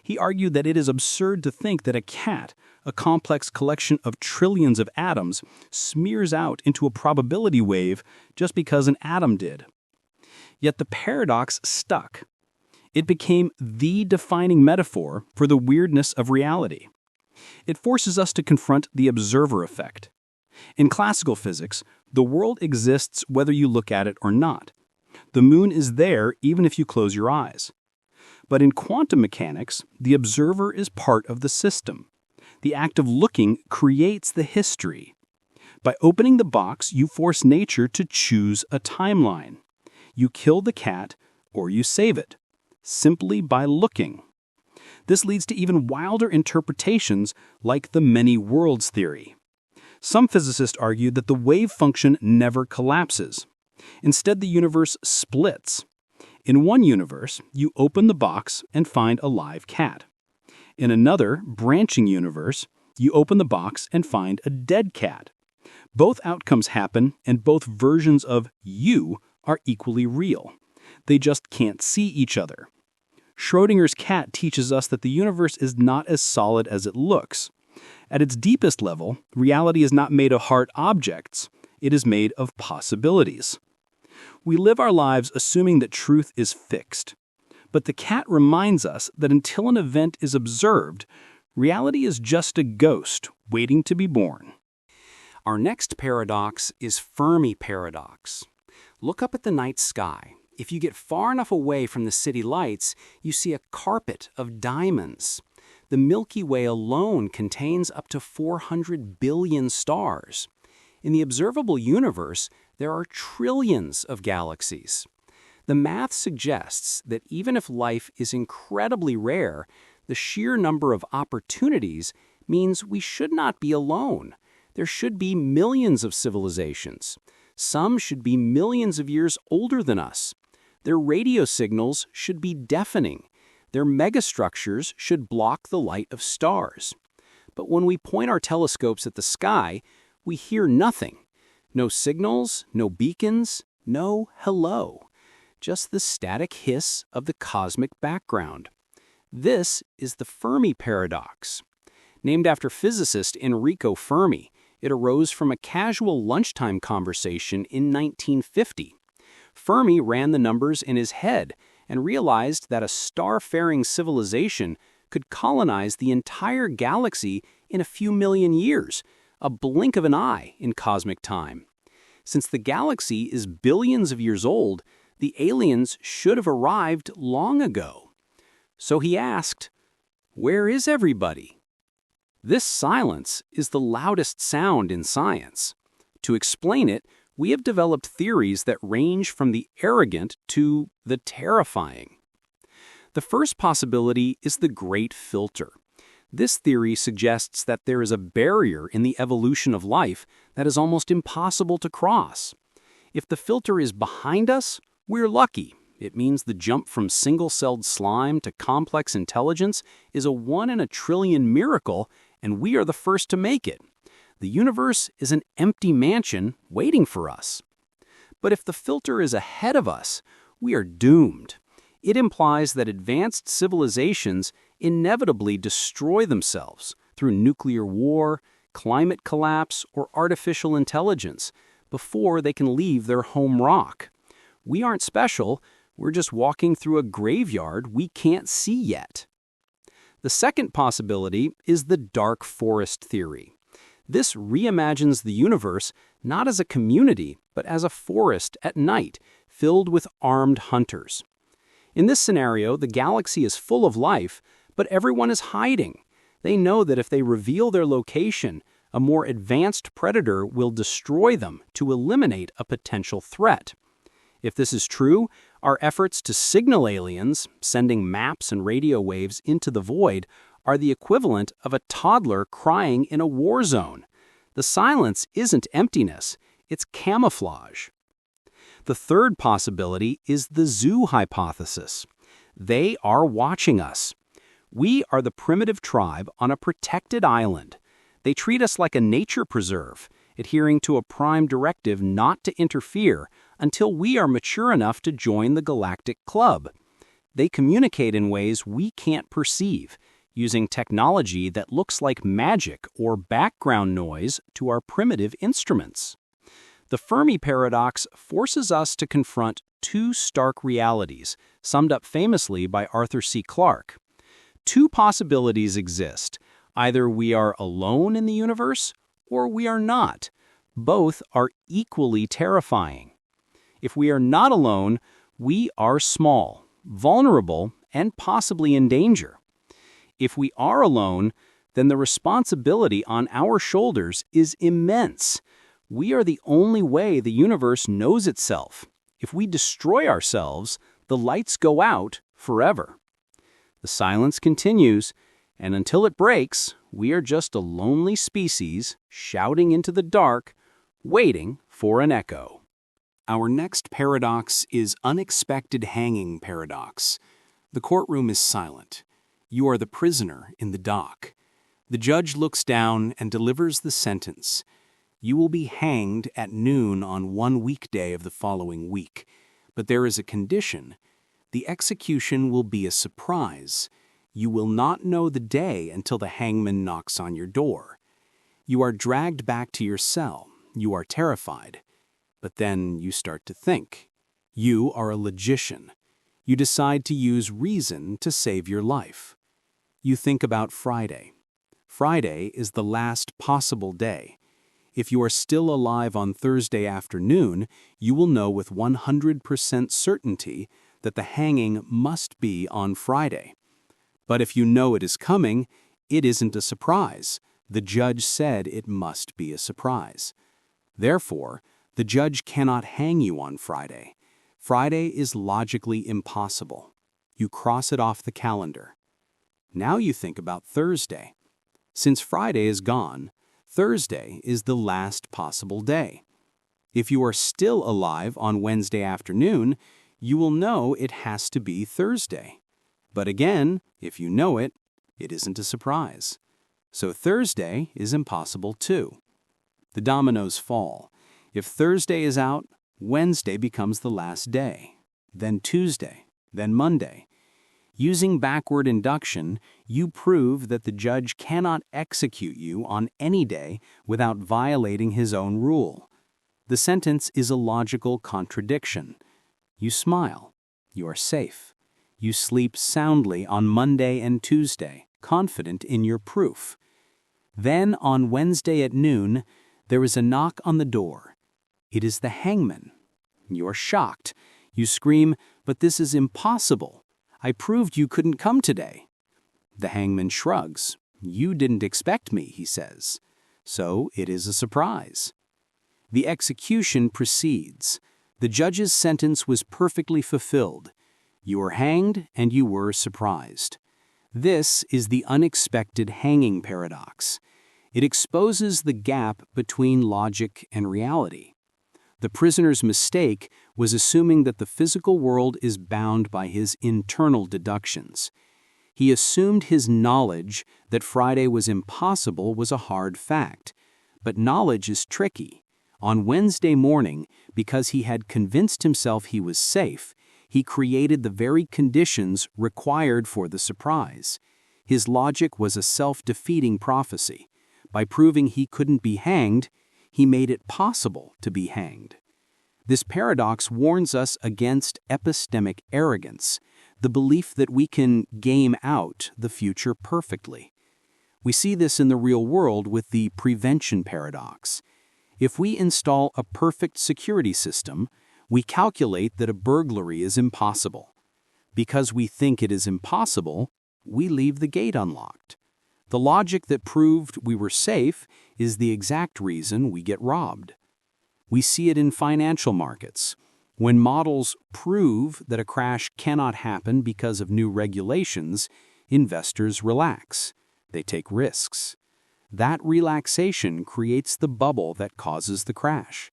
He argued that it is absurd to think that a cat, a complex collection of trillions of atoms, smears out into a probability wave just because an atom did. Yet the paradox stuck. It became the defining metaphor for the weirdness of reality. It forces us to confront the observer effect. In classical physics, the world exists whether you look at it or not. The moon is there even if you close your eyes. But in quantum mechanics, the observer is part of the system. The act of looking creates the history. By opening the box, you force nature to choose a timeline. You kill the cat or you save it, simply by looking. This leads to even wilder interpretations like the many worlds theory. Some physicists argued that the wave function never collapses. Instead, the universe splits. In one universe, you open the box and find a live cat. In another, branching universe, you open the box and find a dead cat. Both outcomes happen, and both versions of you are equally real. They just can't see each other. Schrödinger's cat teaches us that the universe is not as solid as it looks. At its deepest level, reality is not made of hard objects. It is made of possibilities. We live our lives assuming that truth is fixed. But the cat reminds us that until an event is observed, reality is just a ghost waiting to be born. Our next paradox is Fermi Paradox. Look up at the night sky. If you get far enough away from the city lights, you see a carpet of diamonds. The Milky Way alone contains up to 400 billion stars. In the observable universe, there are trillions of galaxies. The math suggests that even if life is incredibly rare, the sheer number of opportunities means we should not be alone. There should be millions of civilizations. Some should be millions of years older than us. Their radio signals should be deafening. Their megastructures should block the light of stars. But when we point our telescopes at the sky, we hear nothing. No signals, no beacons, no hello. Just the static hiss of the cosmic background. This is the Fermi Paradox. Named after physicist Enrico Fermi, it arose from a casual lunchtime conversation in 1950. Fermi ran the numbers in his head and realized that a star-faring civilization could colonize the entire galaxy in a few million years, a blink of an eye in cosmic time. Since the galaxy is billions of years old, the aliens should have arrived long ago. So he asked, "Where is everybody?" This silence is the loudest sound in science. To explain it, we have developed theories that range from the arrogant to the terrifying. The first possibility is the Great Filter. This theory suggests that there is a barrier in the evolution of life that is almost impossible to cross. If the filter is behind us, we're lucky. It means the jump from single-celled slime to complex intelligence is a 1 in a trillion miracle, and we are the first to make it. The universe is an empty mansion waiting for us. But if the filter is ahead of us, we are doomed. It implies that advanced civilizations inevitably destroy themselves through nuclear war, climate collapse, or artificial intelligence before they can leave their home rock. We aren't special, we're just walking through a graveyard we can't see yet. The second possibility is the dark forest theory. This reimagines the universe not as a community, but as a forest at night, filled with armed hunters. In this scenario, the galaxy is full of life, but everyone is hiding. They know that if they reveal their location, a more advanced predator will destroy them to eliminate a potential threat. If this is true, our efforts to signal aliens, sending maps and radio waves into the void, are the equivalent of a toddler crying in a war zone. The silence isn't emptiness, it's camouflage. The third possibility is the zoo hypothesis. They are watching us. We are the primitive tribe on a protected island. They treat us like a nature preserve, adhering to a prime directive not to interfere until we are mature enough to join the galactic club. They communicate in ways we can't perceive, using technology that looks like magic or background noise to our primitive instruments. The Fermi Paradox forces us to confront two stark realities, summed up famously by Arthur C. Clarke. Two possibilities exist. Either we are alone in the universe, or we are not. Both are equally terrifying. If we are not alone, we are small, vulnerable, and possibly in danger. If we are alone, then the responsibility on our shoulders is immense. We are the only way the universe knows itself. If we destroy ourselves, the lights go out forever. The silence continues, and until it breaks, we are just a lonely species shouting into the dark, waiting for an echo. Our next paradox is Unexpected Hanging Paradox. The courtroom is silent. You are the prisoner in the dock. The judge looks down and delivers the sentence. You will be hanged at noon on one weekday of the following week, but there is a condition. The execution will be a surprise. You will not know the day until the hangman knocks on your door. You are dragged back to your cell. You are terrified. But then you start to think. You are a logician. You decide to use reason to save your life. You think about Friday. Friday is the last possible day. If you are still alive on Thursday afternoon, you will know with 100% certainty that the hanging must be on Friday. But if you know it is coming, it isn't a surprise. The judge said it must be a surprise. Therefore, the judge cannot hang you on Friday. Friday is logically impossible. You cross it off the calendar. Now you think about Thursday. Since Friday is gone, Thursday is the last possible day. If you are still alive on Wednesday afternoon, you will know it has to be Thursday. But again, if you know it, it isn't a surprise. So Thursday is impossible too. The dominoes fall. If Thursday is out, Wednesday becomes the last day, then Tuesday, then Monday. Using backward induction, you prove that the judge cannot execute you on any day without violating his own rule. The sentence is a logical contradiction. You smile. You are safe. You sleep soundly on Monday and Tuesday, confident in your proof. Then on Wednesday at noon, there is a knock on the door. It is the hangman. You are shocked. You scream, "But this is impossible. I proved you couldn't come today." The hangman shrugs. "You didn't expect me," he says. So it is a surprise. The execution proceeds. The judge's sentence was perfectly fulfilled. You were hanged and you were surprised. This is the unexpected hanging paradox. It exposes the gap between logic and reality. The prisoner's mistake was assuming that the physical world is bound by his internal deductions. He assumed his knowledge that Friday was impossible was a hard fact. But knowledge is tricky. On Wednesday morning, because he had convinced himself he was safe, he created the very conditions required for the surprise. His logic was a self-defeating prophecy. By proving he couldn't be hanged, he made it possible to be hanged. This paradox warns us against epistemic arrogance, the belief that we can game out the future perfectly. We see this in the real world with the prevention paradox. If we install a perfect security system, we calculate that a burglary is impossible. Because we think it is impossible, we leave the gate unlocked. The logic that proved we were safe is the exact reason we get robbed. We see it in financial markets. When models prove that a crash cannot happen because of new regulations, investors relax. They take risks. That relaxation creates the bubble that causes the crash.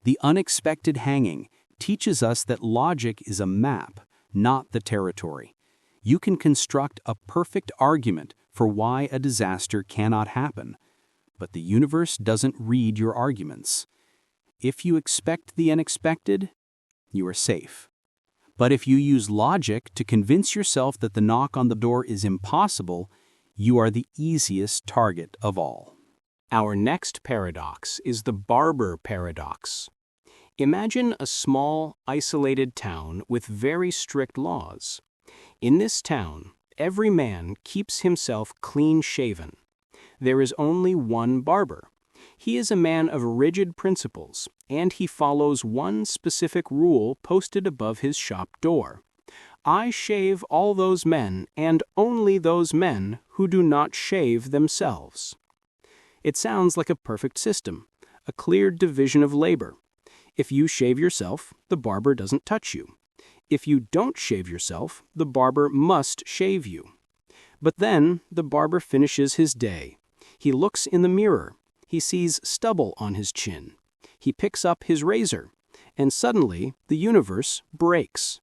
The unexpected hanging teaches us that logic is a map, not the territory. You can construct a perfect argument for why a disaster cannot happen, but the universe doesn't read your arguments. If you expect the unexpected, you are safe. But if you use logic to convince yourself that the knock on the door is impossible, you are the easiest target of all. Our next paradox is the Barber Paradox. Imagine a small, isolated town with very strict laws. In this town, every man keeps himself clean-shaven. There is only one barber. He is a man of rigid principles, and he follows one specific rule posted above his shop door. I shave all those men, and only those men who do not shave themselves. It sounds like a perfect system, a clear division of labor. If you shave yourself, the barber doesn't touch you. If you don't shave yourself, the barber must shave you. But then the barber finishes his day. He looks in the mirror. He sees stubble on his chin. He picks up his razor, and suddenly the universe breaks.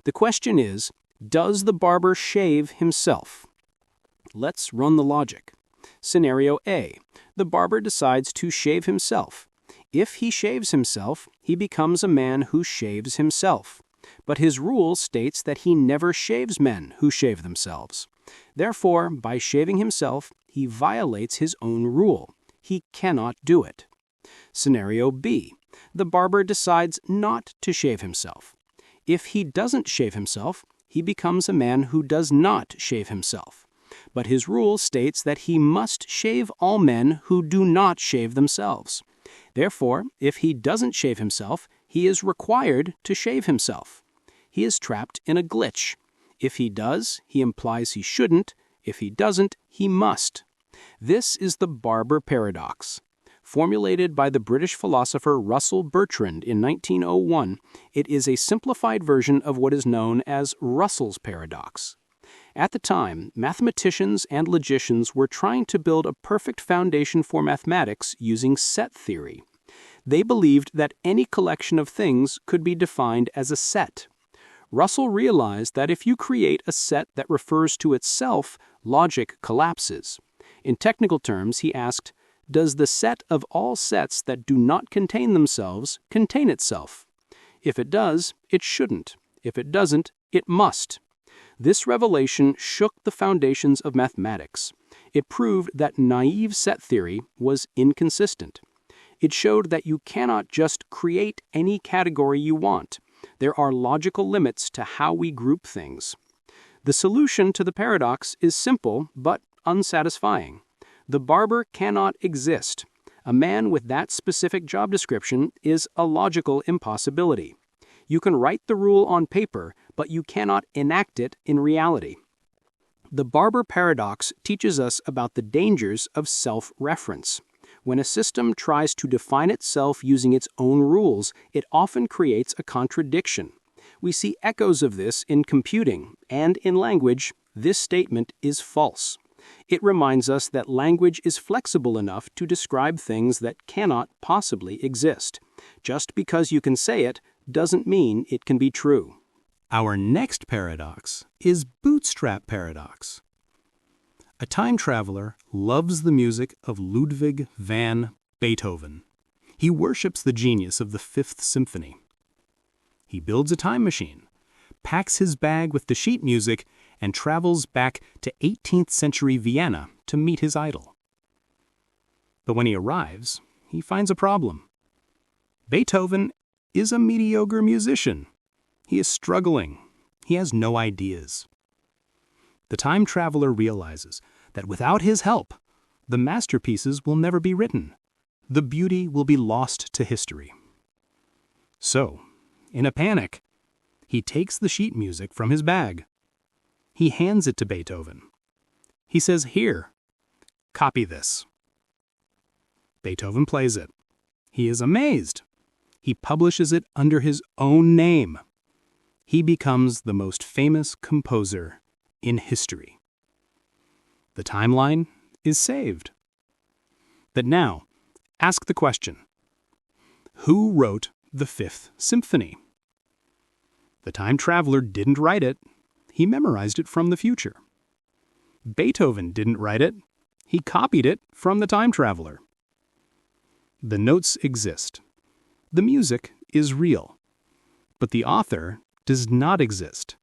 The question is, does the barber shave himself? Let's run the logic. Scenario A. The barber decides to shave himself. If he shaves himself, he becomes a man who shaves himself. But his rule states that he never shaves men who shave themselves. Therefore, by shaving himself, he violates his own rule. He cannot do it. Scenario B. The barber decides not to shave himself. If he doesn't shave himself, he becomes a man who does not shave himself. But his rule states that he must shave all men who do not shave themselves. Therefore, if he doesn't shave himself, he is required to shave himself. He is trapped in a glitch. If he does, he implies he shouldn't. If he doesn't, he must. This is the Barber Paradox. Formulated by the British philosopher Russell Bertrand in 1901, it is a simplified version of what is known as Russell's Paradox. At the time, mathematicians and logicians were trying to build a perfect foundation for mathematics using set theory. They believed that any collection of things could be defined as a set. Russell realized that if you create a set that refers to itself, logic collapses. In technical terms, he asked, does the set of all sets that do not contain themselves contain itself? If it does, it shouldn't. If it doesn't, it must. This revelation shook the foundations of mathematics. It proved that naive set theory was inconsistent. It showed that you cannot just create any category you want. There are logical limits to how we group things. The solution to the paradox is simple but unsatisfying. The barber cannot exist. A man with that specific job description is a logical impossibility. You can write the rule on paper, but you cannot enact it in reality. The Barber Paradox teaches us about the dangers of self-reference. When a system tries to define itself using its own rules, it often creates a contradiction. We see echoes of this in computing, and in language, this statement is false. It reminds us that language is flexible enough to describe things that cannot possibly exist. Just because you can say it doesn't mean it can be true. Our next paradox is Bootstrap Paradox. A time traveler loves the music of Ludwig van Beethoven. He worships the genius of the Fifth Symphony. He builds a time machine, packs his bag with the sheet music, and travels back to 18th century Vienna to meet his idol. But when he arrives, he finds a problem. Beethoven is a mediocre musician. He is struggling. He has no ideas. The time traveler realizes that without his help, the masterpieces will never be written. The beauty will be lost to history. So, in a panic, he takes the sheet music from his bag. He hands it to Beethoven. He says, "Here, copy this." Beethoven plays it. He is amazed. He publishes it under his own name. He becomes the most famous composer in history. The timeline is saved. But now, ask the question: who wrote the Fifth Symphony? The time traveler didn't write it. He memorized it from the future. Beethoven didn't write it. He copied it from the time traveler. The notes exist. The music is real. But the author does not exist.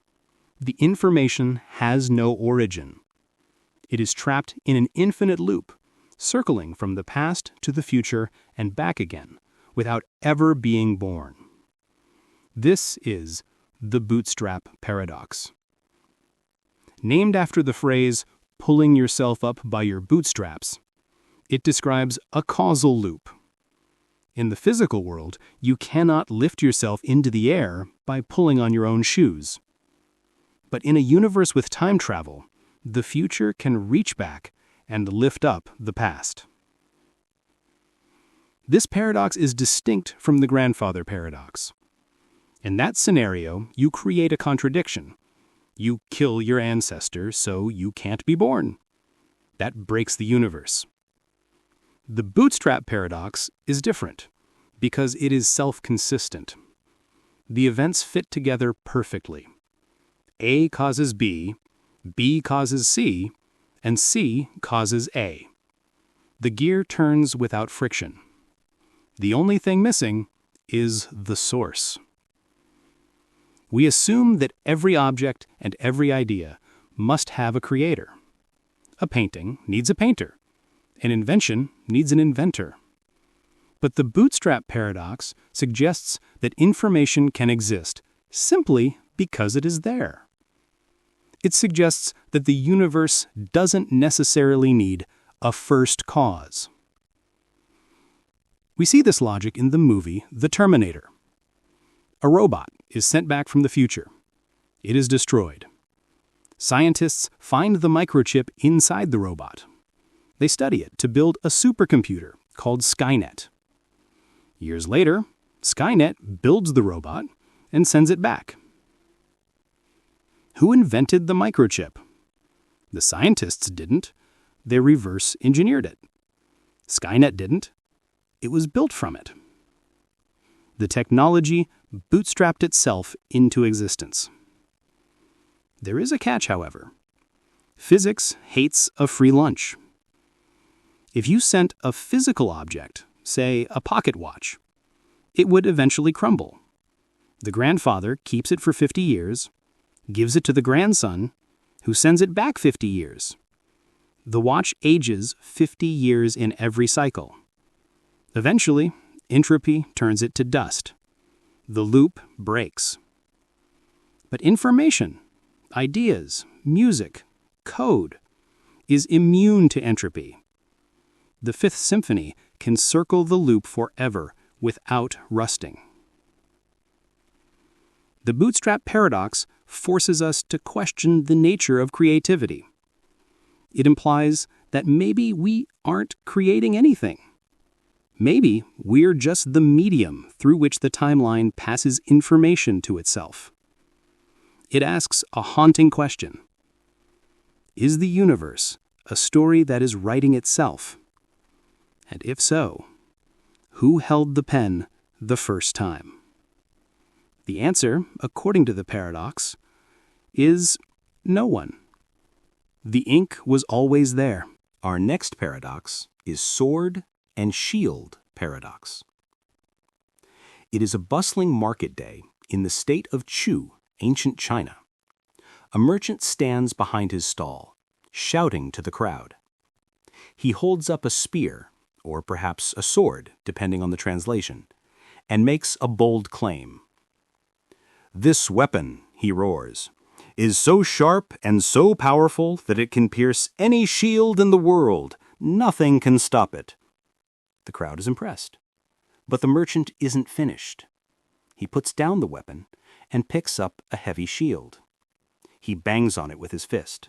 The information has no origin. It is trapped in an infinite loop, circling from the past to the future and back again, without ever being born. This is the Bootstrap Paradox. Named after the phrase, "pulling yourself up by your bootstraps," it describes a causal loop. In the physical world, you cannot lift yourself into the air by pulling on your own shoes. But in a universe with time travel, the future can reach back and lift up the past. This paradox is distinct from the grandfather paradox. In that scenario, you create a contradiction. You kill your ancestor, so you can't be born. That breaks the universe. The Bootstrap Paradox is different, because it is self-consistent. The events fit together perfectly. A causes B causes C, and C causes A. The gear turns without friction. The only thing missing is the source. We assume that every object and every idea must have a creator. A painting needs a painter. An invention needs an inventor. But the Bootstrap Paradox suggests that information can exist simply because it is there. It suggests that the universe doesn't necessarily need a first cause. We see this logic in the movie The Terminator. A robot is sent back from the future. It is destroyed. Scientists find the microchip inside the robot. They study it to build a supercomputer called Skynet. Years later, Skynet builds the robot and sends it back. Who invented the microchip? The scientists didn't. They reverse engineered it. Skynet didn't. It was built from it. The technology bootstrapped itself into existence. There is a catch, however. Physics hates a free lunch. If you sent a physical object, say a pocket watch, it would eventually crumble. The grandfather keeps it for 50 years, gives it to the grandson, who sends it back 50 years. The watch ages 50 years in every cycle. Eventually, entropy turns it to dust. The loop breaks. But information, ideas, music, code, is immune to entropy. The Fifth Symphony can circle the loop forever without rusting. The Bootstrap Paradox forces us to question the nature of creativity. It implies that maybe we aren't creating anything. Maybe we're just the medium through which the timeline passes information to itself. It asks a haunting question. Is the universe a story that is writing itself? And if so, who held the pen the first time? The answer, according to the paradox, is no one. The ink was always there. Our next paradox is Sword and Shield Paradox. It is a bustling market day in the state of Chu, ancient China. A merchant stands behind his stall, shouting to the crowd. He holds up a spear, or perhaps a sword, depending on the translation, and makes a bold claim. "This weapon," he roars, "is so sharp and so powerful that it can pierce any shield in the world. Nothing can stop it." The crowd is impressed. But the merchant isn't finished. He puts down the weapon and picks up a heavy shield. He bangs on it with his fist.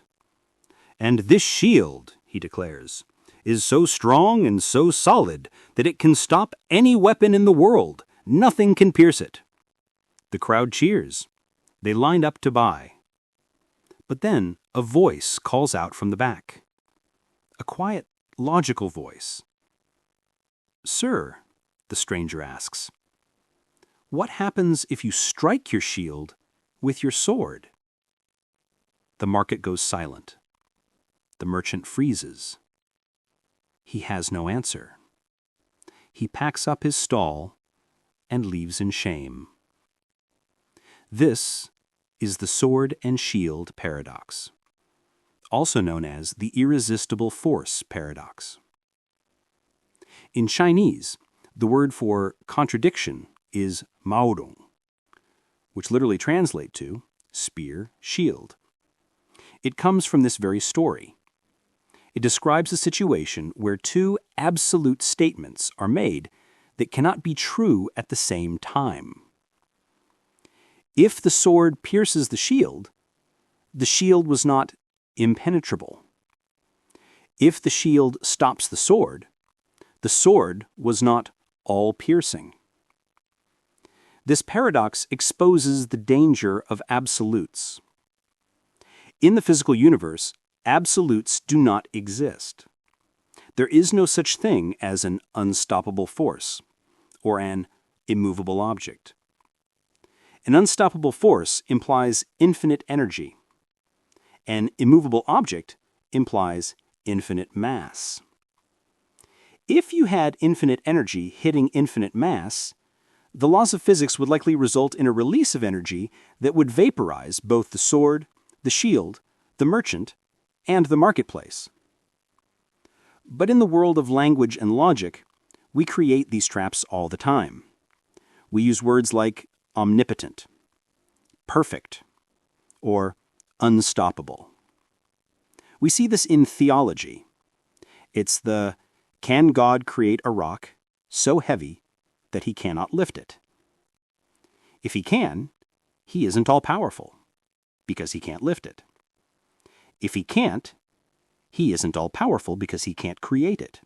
"And this shield," he declares, "is so strong and so solid that it can stop any weapon in the world. Nothing can pierce it." The crowd cheers. They line up to buy. But then a voice calls out from the back. A quiet, logical voice. "Sir," the stranger asks, "what happens if you strike your shield with your sword?" The market goes silent. The merchant freezes. He has no answer. He packs up his stall and leaves in shame. This is the sword and shield paradox, also known as the irresistible force paradox. In Chinese, the word for contradiction is maodong, which literally translates to spear, shield. It comes from this very story. It describes a situation where two absolute statements are made that cannot be true at the same time. If the sword pierces the shield was not impenetrable. If the shield stops the sword was not all-piercing. This paradox exposes the danger of absolutes. In the physical universe, absolutes do not exist. There is no such thing as an unstoppable force or an immovable object. An unstoppable force implies infinite energy. An immovable object implies infinite mass. If you had infinite energy hitting infinite mass, the laws of physics would likely result in a release of energy that would vaporize both the sword, the shield, the merchant, and the marketplace. But in the world of language and logic, we create these traps all the time. We use words like omnipotent, perfect, or unstoppable. We see this in theology. It's the "can God create a rock so heavy that he cannot lift it?" If he can, he isn't all-powerful, because he can't lift it. If he can't, he isn't all-powerful because he can't create it.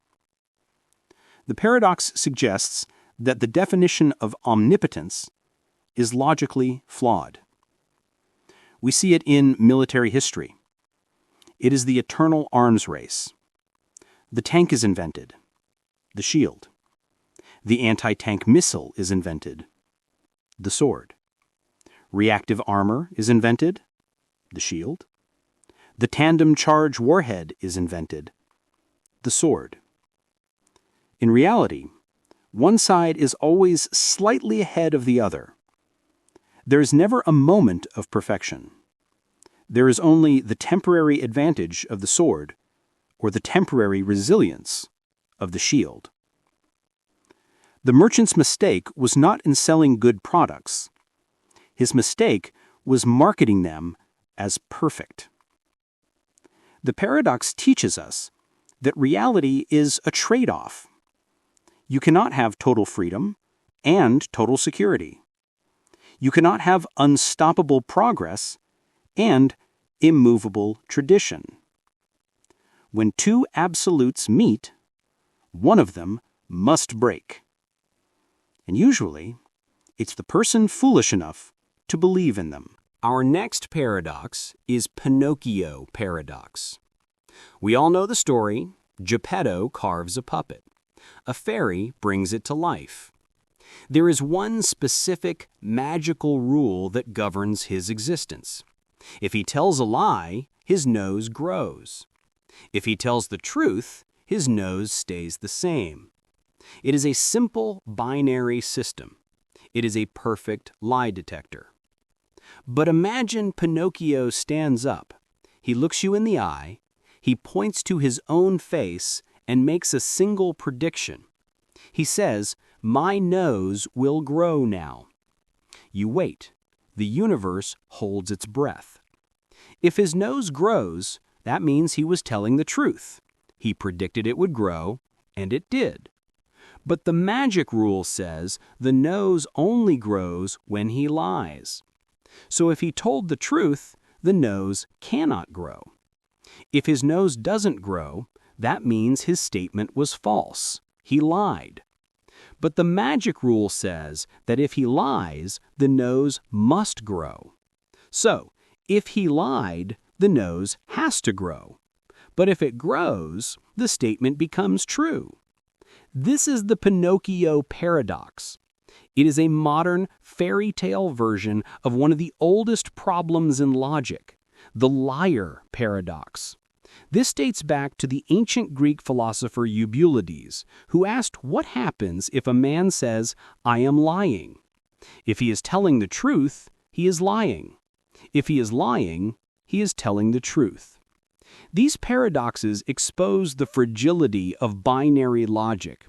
The paradox suggests that the definition of omnipotence is logically flawed. We see it in military history. It is the eternal arms race. The tank is invented, the shield. The anti-tank missile is invented, the sword. Reactive armor is invented, the shield. The tandem charge warhead is invented, the sword. In reality, one side is always slightly ahead of the other. There is never a moment of perfection. There is only the temporary advantage of the sword or the temporary resilience of the shield. The merchant's mistake was not in selling good products. His mistake was marketing them as perfect. The paradox teaches us that reality is a trade-off. You cannot have total freedom and total security. You cannot have unstoppable progress and immovable tradition. When two absolutes meet, one of them must break. And usually, it's the person foolish enough to believe in them. Our next paradox is Pinocchio Paradox. We all know the story. Geppetto carves a puppet. A fairy brings it to life. There is one specific magical rule that governs his existence. If he tells a lie, his nose grows. If he tells the truth, his nose stays the same. It is a simple binary system. It is a perfect lie detector. But imagine Pinocchio stands up. He looks you in the eye. He points to his own face and makes a single prediction. He says, My nose will grow now. You wait. The universe holds its breath. If his nose grows, that means he was telling the truth. He predicted it would grow, and it did. But the magic rule says the nose only grows when he lies. So if he told the truth, the nose cannot grow. If his nose doesn't grow, that means his statement was false. He lied. But the magic rule says that if he lies, the nose must grow. So, if he lied, the nose has to grow. But if it grows, the statement becomes true. This is the Pinocchio Paradox. It is a modern fairy tale version of one of the oldest problems in logic, the Liar Paradox. This dates back to the ancient Greek philosopher Eubulides, who asked what happens if a man says, "I am lying." If he is telling the truth, he is lying. If he is lying, he is telling the truth. These paradoxes expose the fragility of binary logic.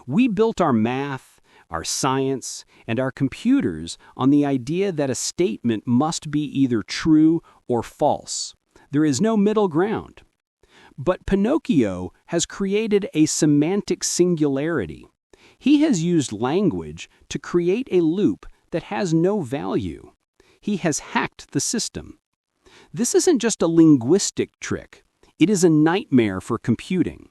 We built our math, our science, and our computers on the idea that a statement must be either true or false. There is no middle ground. But Pinocchio has created a semantic singularity. He has used language to create a loop that has no value. He has hacked the system. This isn't just a linguistic trick. It is a nightmare for computing.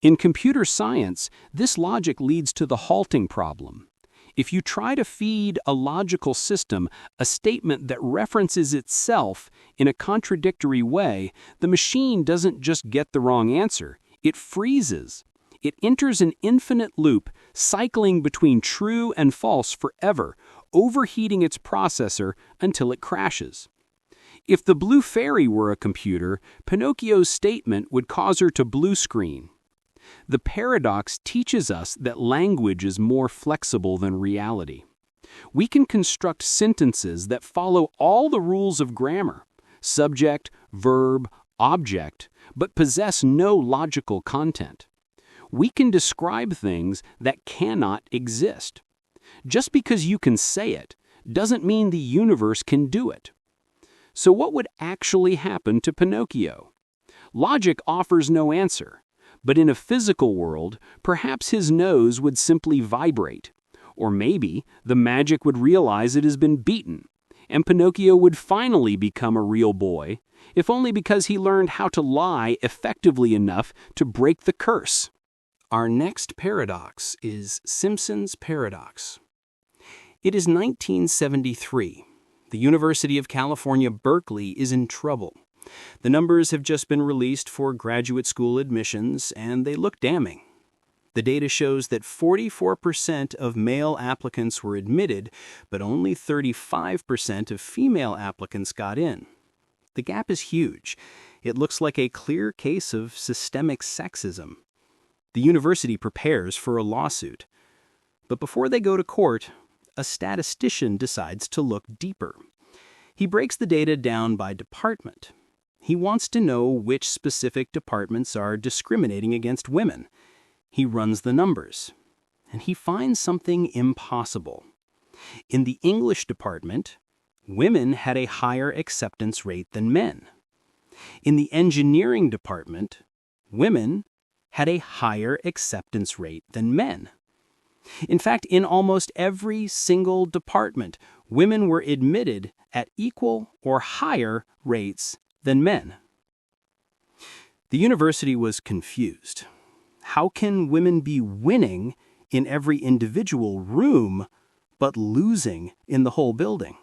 In computer science, this logic leads to the halting problem. If you try to feed a logical system a statement that references itself in a contradictory way, the machine doesn't just get the wrong answer, it freezes. It enters an infinite loop, cycling between true and false forever, overheating its processor until it crashes. If the blue fairy were a computer, Pinocchio's statement would cause her to blue screen. The paradox teaches us that language is more flexible than reality. We can construct sentences that follow all the rules of grammar, subject, verb, object, but possess no logical content. We can describe things that cannot exist. Just because you can say it doesn't mean the universe can do it. So what would actually happen to Pinocchio? Logic offers no answer. But in a physical world, perhaps his nose would simply vibrate. Or maybe the magic would realize it has been beaten, and Pinocchio would finally become a real boy, if only because he learned how to lie effectively enough to break the curse. Our next paradox is Simpson's Paradox. It is 1973. The University of California, Berkeley is in trouble. The numbers have just been released for graduate school admissions, and they look damning. The data shows that 44% of male applicants were admitted, but only 35% of female applicants got in. The gap is huge. It looks like a clear case of systemic sexism. The university prepares for a lawsuit. But before they go to court, a statistician decides to look deeper. He breaks the data down by department. He wants to know which specific departments are discriminating against women. He runs the numbers, and he finds something impossible. In the English department, women had a higher acceptance rate than men. In the engineering department, women had a higher acceptance rate than men. In fact, in almost every single department, women were admitted at equal or higher rates than men. The university was confused. How can women be winning in every individual room, but losing in the whole building?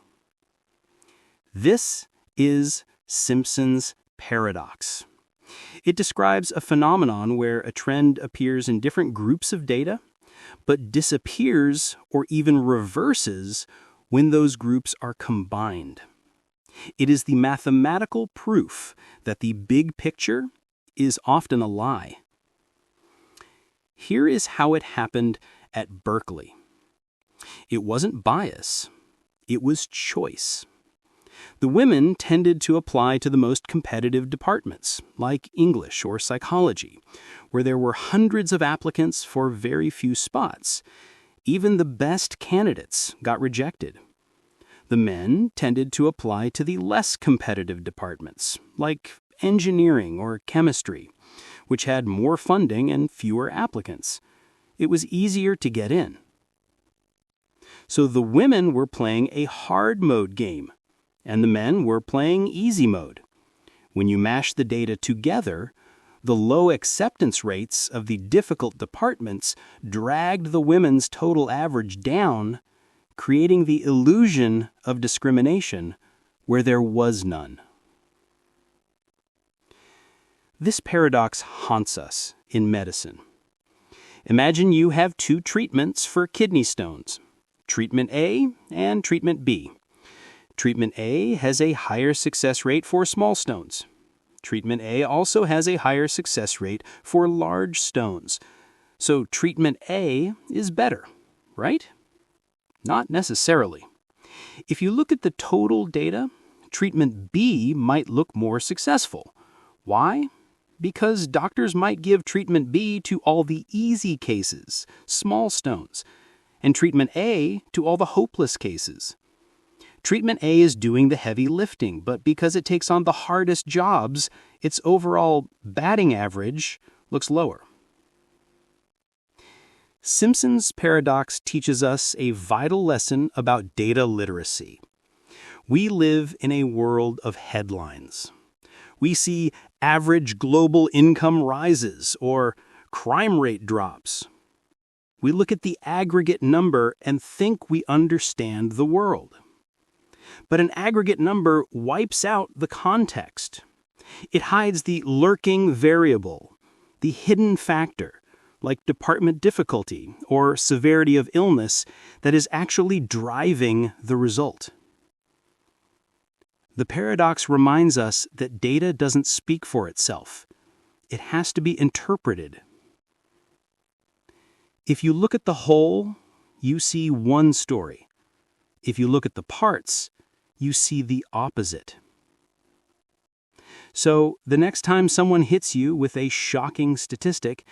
This is Simpson's Paradox. It describes a phenomenon where a trend appears in different groups of data, but disappears or even reverses when those groups are combined. It is the mathematical proof that the big picture is often a lie. Here is how it happened at Berkeley. It wasn't bias, it was choice. The women tended to apply to the most competitive departments, like English or psychology, where there were hundreds of applicants for very few spots. Even the best candidates got rejected. The men tended to apply to the less competitive departments, like engineering or chemistry, which had more funding and fewer applicants. It was easier to get in. So the women were playing a hard mode game, and the men were playing easy mode. When you mash the data together, the low acceptance rates of the difficult departments dragged the women's total average down, creating the illusion of discrimination where there was none. This paradox haunts us in medicine. Imagine you have two treatments for kidney stones, treatment A and treatment B. Treatment A has a higher success rate for small stones. Treatment A also has a higher success rate for large stones. So treatment A is better, right? Not necessarily. If you look at the total data, treatment B might look more successful. Why? Because doctors might give treatment B to all the easy cases, small stones, and treatment A to all the hopeless cases. Treatment A is doing the heavy lifting, but because it takes on the hardest jobs, its overall batting average looks lower. Simpson's paradox teaches us a vital lesson about data literacy. We live in a world of headlines. We see average global income rises or crime rate drops. We look at the aggregate number and think we understand the world. But an aggregate number wipes out the context. It hides the lurking variable, the hidden factor, like department difficulty or severity of illness, that is actually driving the result. The paradox reminds us that data doesn't speak for itself. It has to be interpreted. If you look at the whole, you see one story. If you look at the parts, you see the opposite. So, the next time someone hits you with a shocking statistic,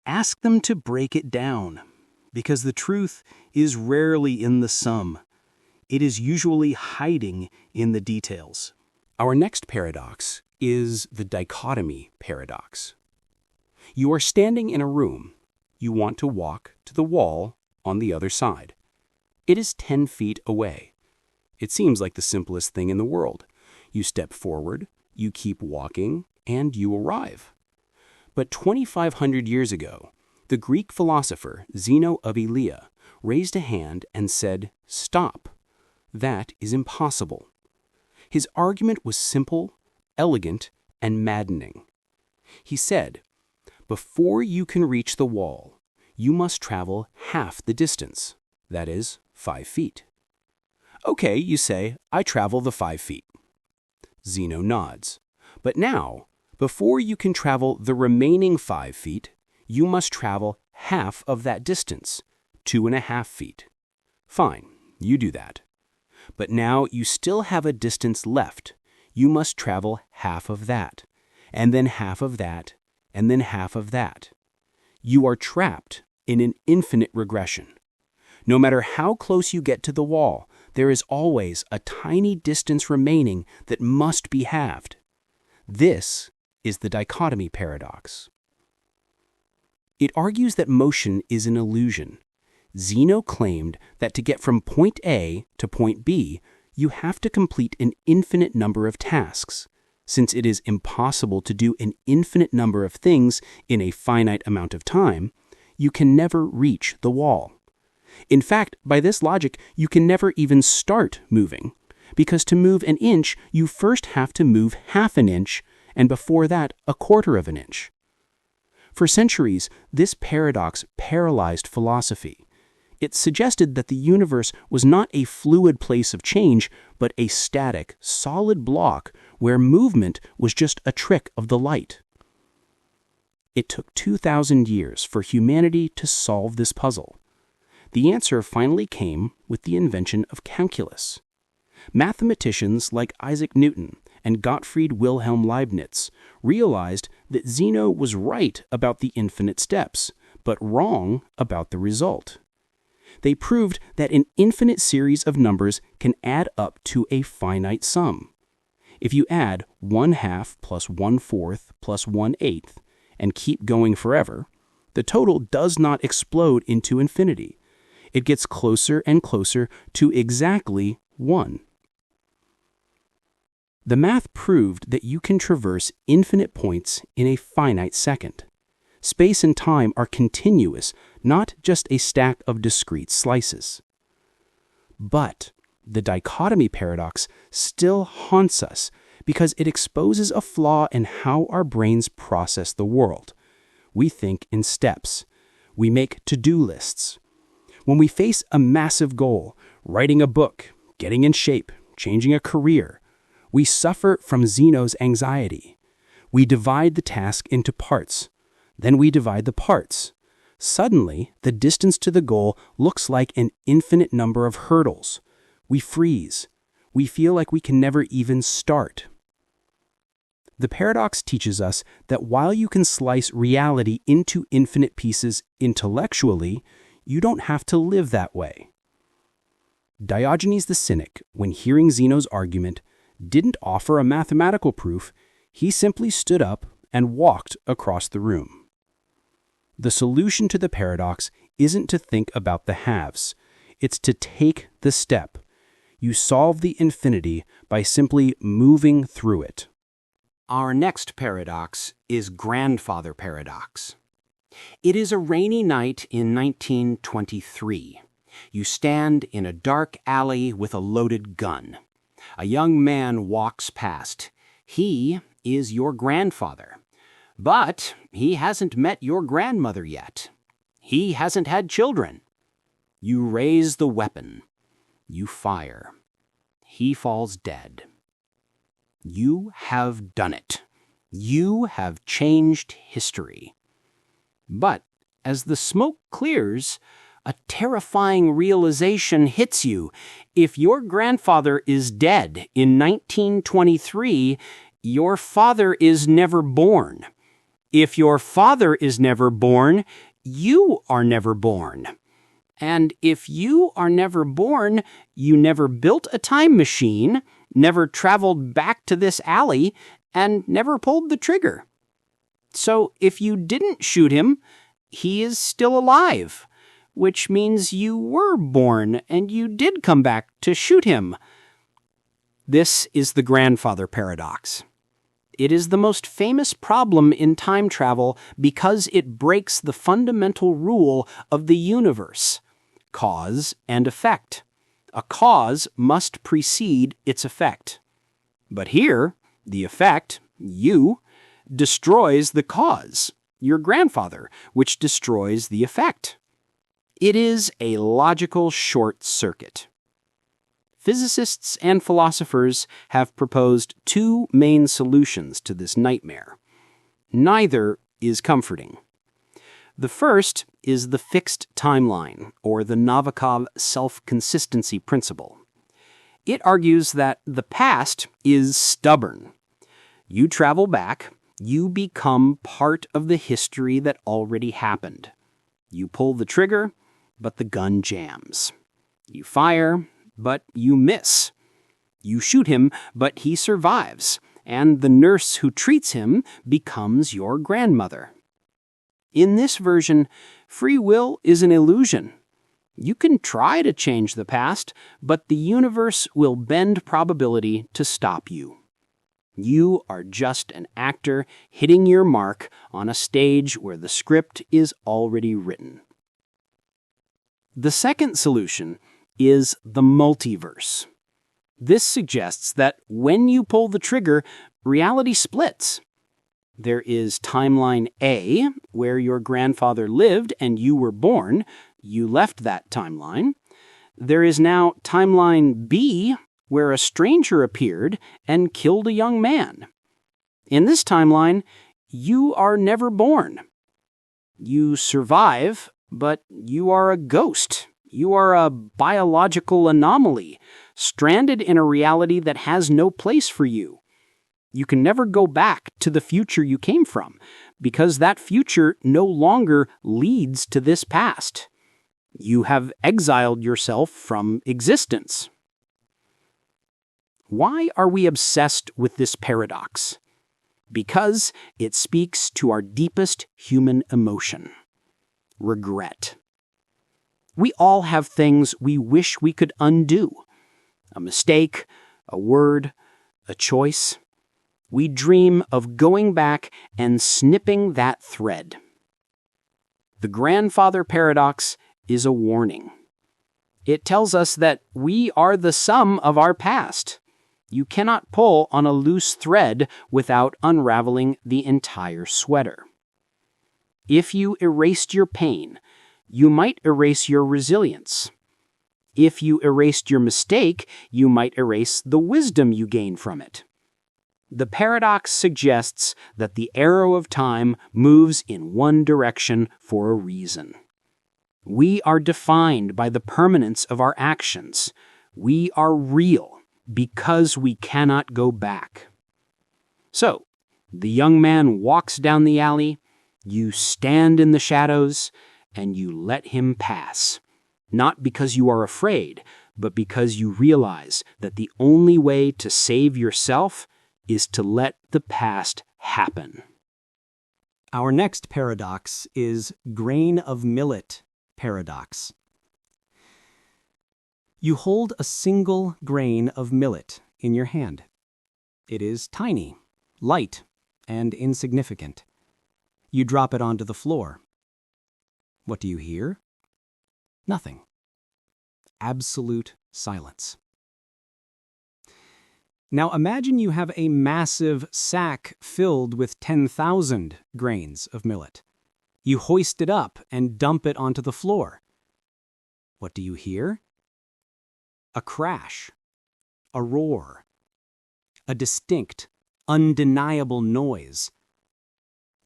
ask them to break it down, because the truth is rarely in the sum. It is usually hiding in the details. Our next paradox is the Dichotomy Paradox. You are standing in a room. You want to walk to the wall on the other side. It is 10 feet away. It seems like the simplest thing in the world. You step forward, you keep walking, and you arrive. But 2,500 years ago, the Greek philosopher Zeno of Elea raised a hand and said, "Stop. That is impossible." His argument was simple, elegant, and maddening. He said, "Before you can reach the wall, you must travel half the distance, that is, 5 feet. Okay, you say, I travel the 5 feet. Zeno nods. But now, before you can travel the remaining 5 feet, you must travel half of that distance, 2.5 feet. Fine, you do that. But now you still have a distance left. You must travel half of that, and then half of that, and then half of that. You are trapped in an infinite regression. No matter how close you get to the wall, there is always a tiny distance remaining that must be halved. This is the Dichotomy Paradox. It argues that motion is an illusion. Zeno claimed that to get from point A to point B, you have to complete an infinite number of tasks. Since it is impossible to do an infinite number of things in a finite amount of time, you can never reach the wall. In fact, by this logic, you can never even start moving, because to move an inch, you first have to move half an inch, and before that, a quarter of an inch. For centuries, this paradox paralyzed philosophy. It suggested that the universe was not a fluid place of change, but a static, solid block where movement was just a trick of the light. It took 2,000 years for humanity to solve this puzzle. The answer finally came with the invention of calculus. Mathematicians like Isaac Newton and Gottfried Wilhelm Leibniz realized that Zeno was right about the infinite steps, but wrong about the result. They proved that an infinite series of numbers can add up to a finite sum. If you add 1/2 plus 1/4 plus 1/8 and keep going forever, the total does not explode into infinity. It gets closer and closer to exactly 1. The math proved that you can traverse infinite points in a finite second. Space and time are continuous, not just a stack of discrete slices. But the dichotomy paradox still haunts us because it exposes a flaw in how our brains process the world. We think in steps. We make to-do lists. When we face a massive goal, writing a book, getting in shape, changing a career, we suffer from Zeno's anxiety. We divide the task into parts. Then we divide the parts. Suddenly, the distance to the goal looks like an infinite number of hurdles. We freeze. We feel like we can never even start. The paradox teaches us that while you can slice reality into infinite pieces intellectually, you don't have to live that way. Diogenes the Cynic, when hearing Zeno's argument, didn't offer a mathematical proof. He simply stood up and walked across the room. The solution to the paradox isn't to think about the halves. It's to take the step. You solve the infinity by simply moving through it. Our next paradox is Grandfather Paradox. It is a rainy night in 1923. You stand in a dark alley with a loaded gun. A young man walks past. He is your grandfather. But he hasn't met your grandmother yet. He hasn't had children. You raise the weapon. You fire. He falls dead. You have done it. You have changed history. But as the smoke clears, a terrifying realization hits you. If your grandfather is dead in 1923, your father is never born. If your father is never born, you are never born. And if you are never born, you never built a time machine, never traveled back to this alley, and never pulled the trigger. So if you didn't shoot him, he is still alive, which means you were born and you did come back to shoot him. This is the Grandfather Paradox. It is the most famous problem in time travel because it breaks the fundamental rule of the universe: cause and effect. A cause must precede its effect. But here, the effect, you, destroys the cause, your grandfather, which destroys the effect. It is a logical short circuit. Physicists and philosophers have proposed two main solutions to this nightmare. Neither is comforting. The first is the fixed timeline, or the Novikov self-consistency principle. It argues that the past is stubborn. You travel back, you become part of the history that already happened. You pull the trigger, but the gun jams. You fire, but you miss. You shoot him, but he survives, and the nurse who treats him becomes your grandmother. In this version, free will is an illusion. You can try to change the past, but the universe will bend probability to stop you. You are just an actor hitting your mark on a stage where the script is already written. The second solution is the multiverse. This suggests that when you pull the trigger, reality splits. There is timeline A, where your grandfather lived and you were born. You left that timeline. There is now timeline B, where a stranger appeared and killed a young man. In this timeline, you are never born. You survive, but you are a ghost. You are a biological anomaly, stranded in a reality that has no place for you. You can never go back to the future you came from, because that future no longer leads to this past. You have exiled yourself from existence. Why are we obsessed with this paradox? Because it speaks to our deepest human emotion: regret. We all have things we wish we could undo. A mistake, a word, a choice. We dream of going back and snipping that thread. The Grandfather Paradox is a warning. It tells us that we are the sum of our past. You cannot pull on a loose thread without unraveling the entire sweater. If you erased your pain, you might erase your resilience. If you erased your mistake, you might erase the wisdom you gain from it. The paradox suggests that the arrow of time moves in one direction for a reason. We are defined by the permanence of our actions. We are real because we cannot go back. So, the young man walks down the alley, you stand in the shadows, and you let him pass. Not because you are afraid, but because you realize that the only way to save yourself is to let the past happen. Our next paradox is Grain of Millet Paradox. You hold a single grain of millet in your hand. It is tiny, light, and insignificant. You drop it onto the floor. What do you hear? Nothing. Absolute silence. Now imagine you have a massive sack filled with 10,000 grains of millet. You hoist it up and dump it onto the floor. What do you hear? A crash, a roar, a distinct, undeniable noise.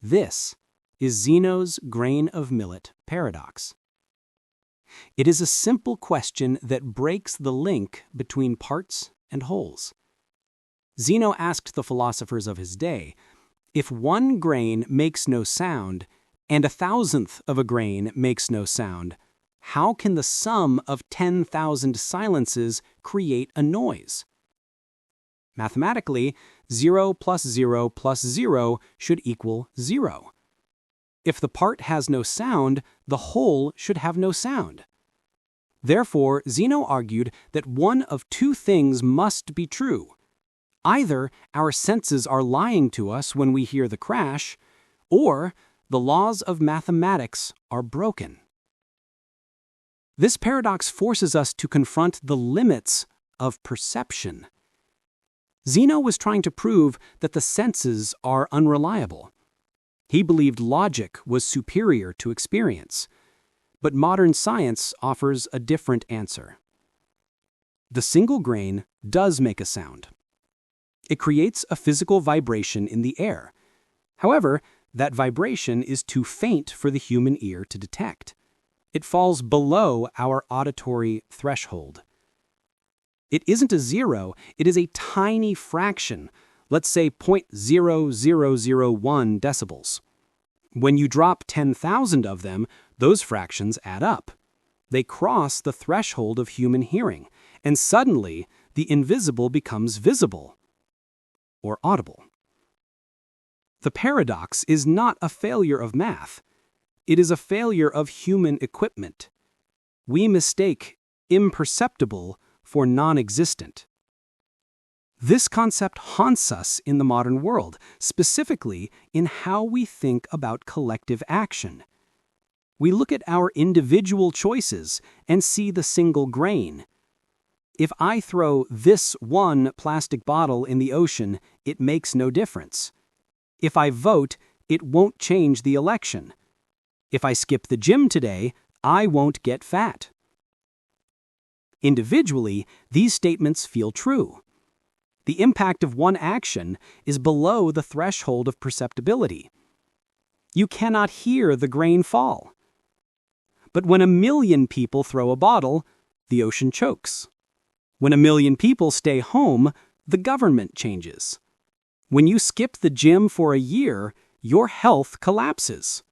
This is Zeno's grain of millet paradox. It is a simple question that breaks the link between parts and wholes. Zeno asked the philosophers of his day, if one grain makes no sound and 1,000th of a grain makes no sound, how can the sum of 10,000 silences create a noise? Mathematically, 0 plus 0 plus 0 should equal 0. If the part has no sound, the whole should have no sound. Therefore, Zeno argued that one of two things must be true. Either our senses are lying to us when we hear the crash, or the laws of mathematics are broken. This paradox forces us to confront the limits of perception. Zeno was trying to prove that the senses are unreliable. He believed logic was superior to experience, but modern science offers a different answer. The single grain does make a sound. It creates a physical vibration in the air. However, that vibration is too faint for the human ear to detect. It falls below our auditory threshold. It isn't a zero, it is a tiny fraction, let's say 0.0001 decibels. When you drop 10,000 of them, those fractions add up. They cross the threshold of human hearing, and suddenly the invisible becomes visible or audible. The paradox is not a failure of math. It is a failure of human equipment. We mistake imperceptible for non-existent. This concept haunts us in the modern world, specifically in how we think about collective action. We look at our individual choices and see the single grain. If I throw this one plastic bottle in the ocean, it makes no difference. If I vote, it won't change the election. If I skip the gym today, I won't get fat. Individually, these statements feel true. The impact of one action is below the threshold of perceptibility. You cannot hear the grain fall. But when 1,000,000 people throw a bottle, the ocean chokes. When 1,000,000 people stay home, the government changes. When you skip the gym for a year, your health collapses.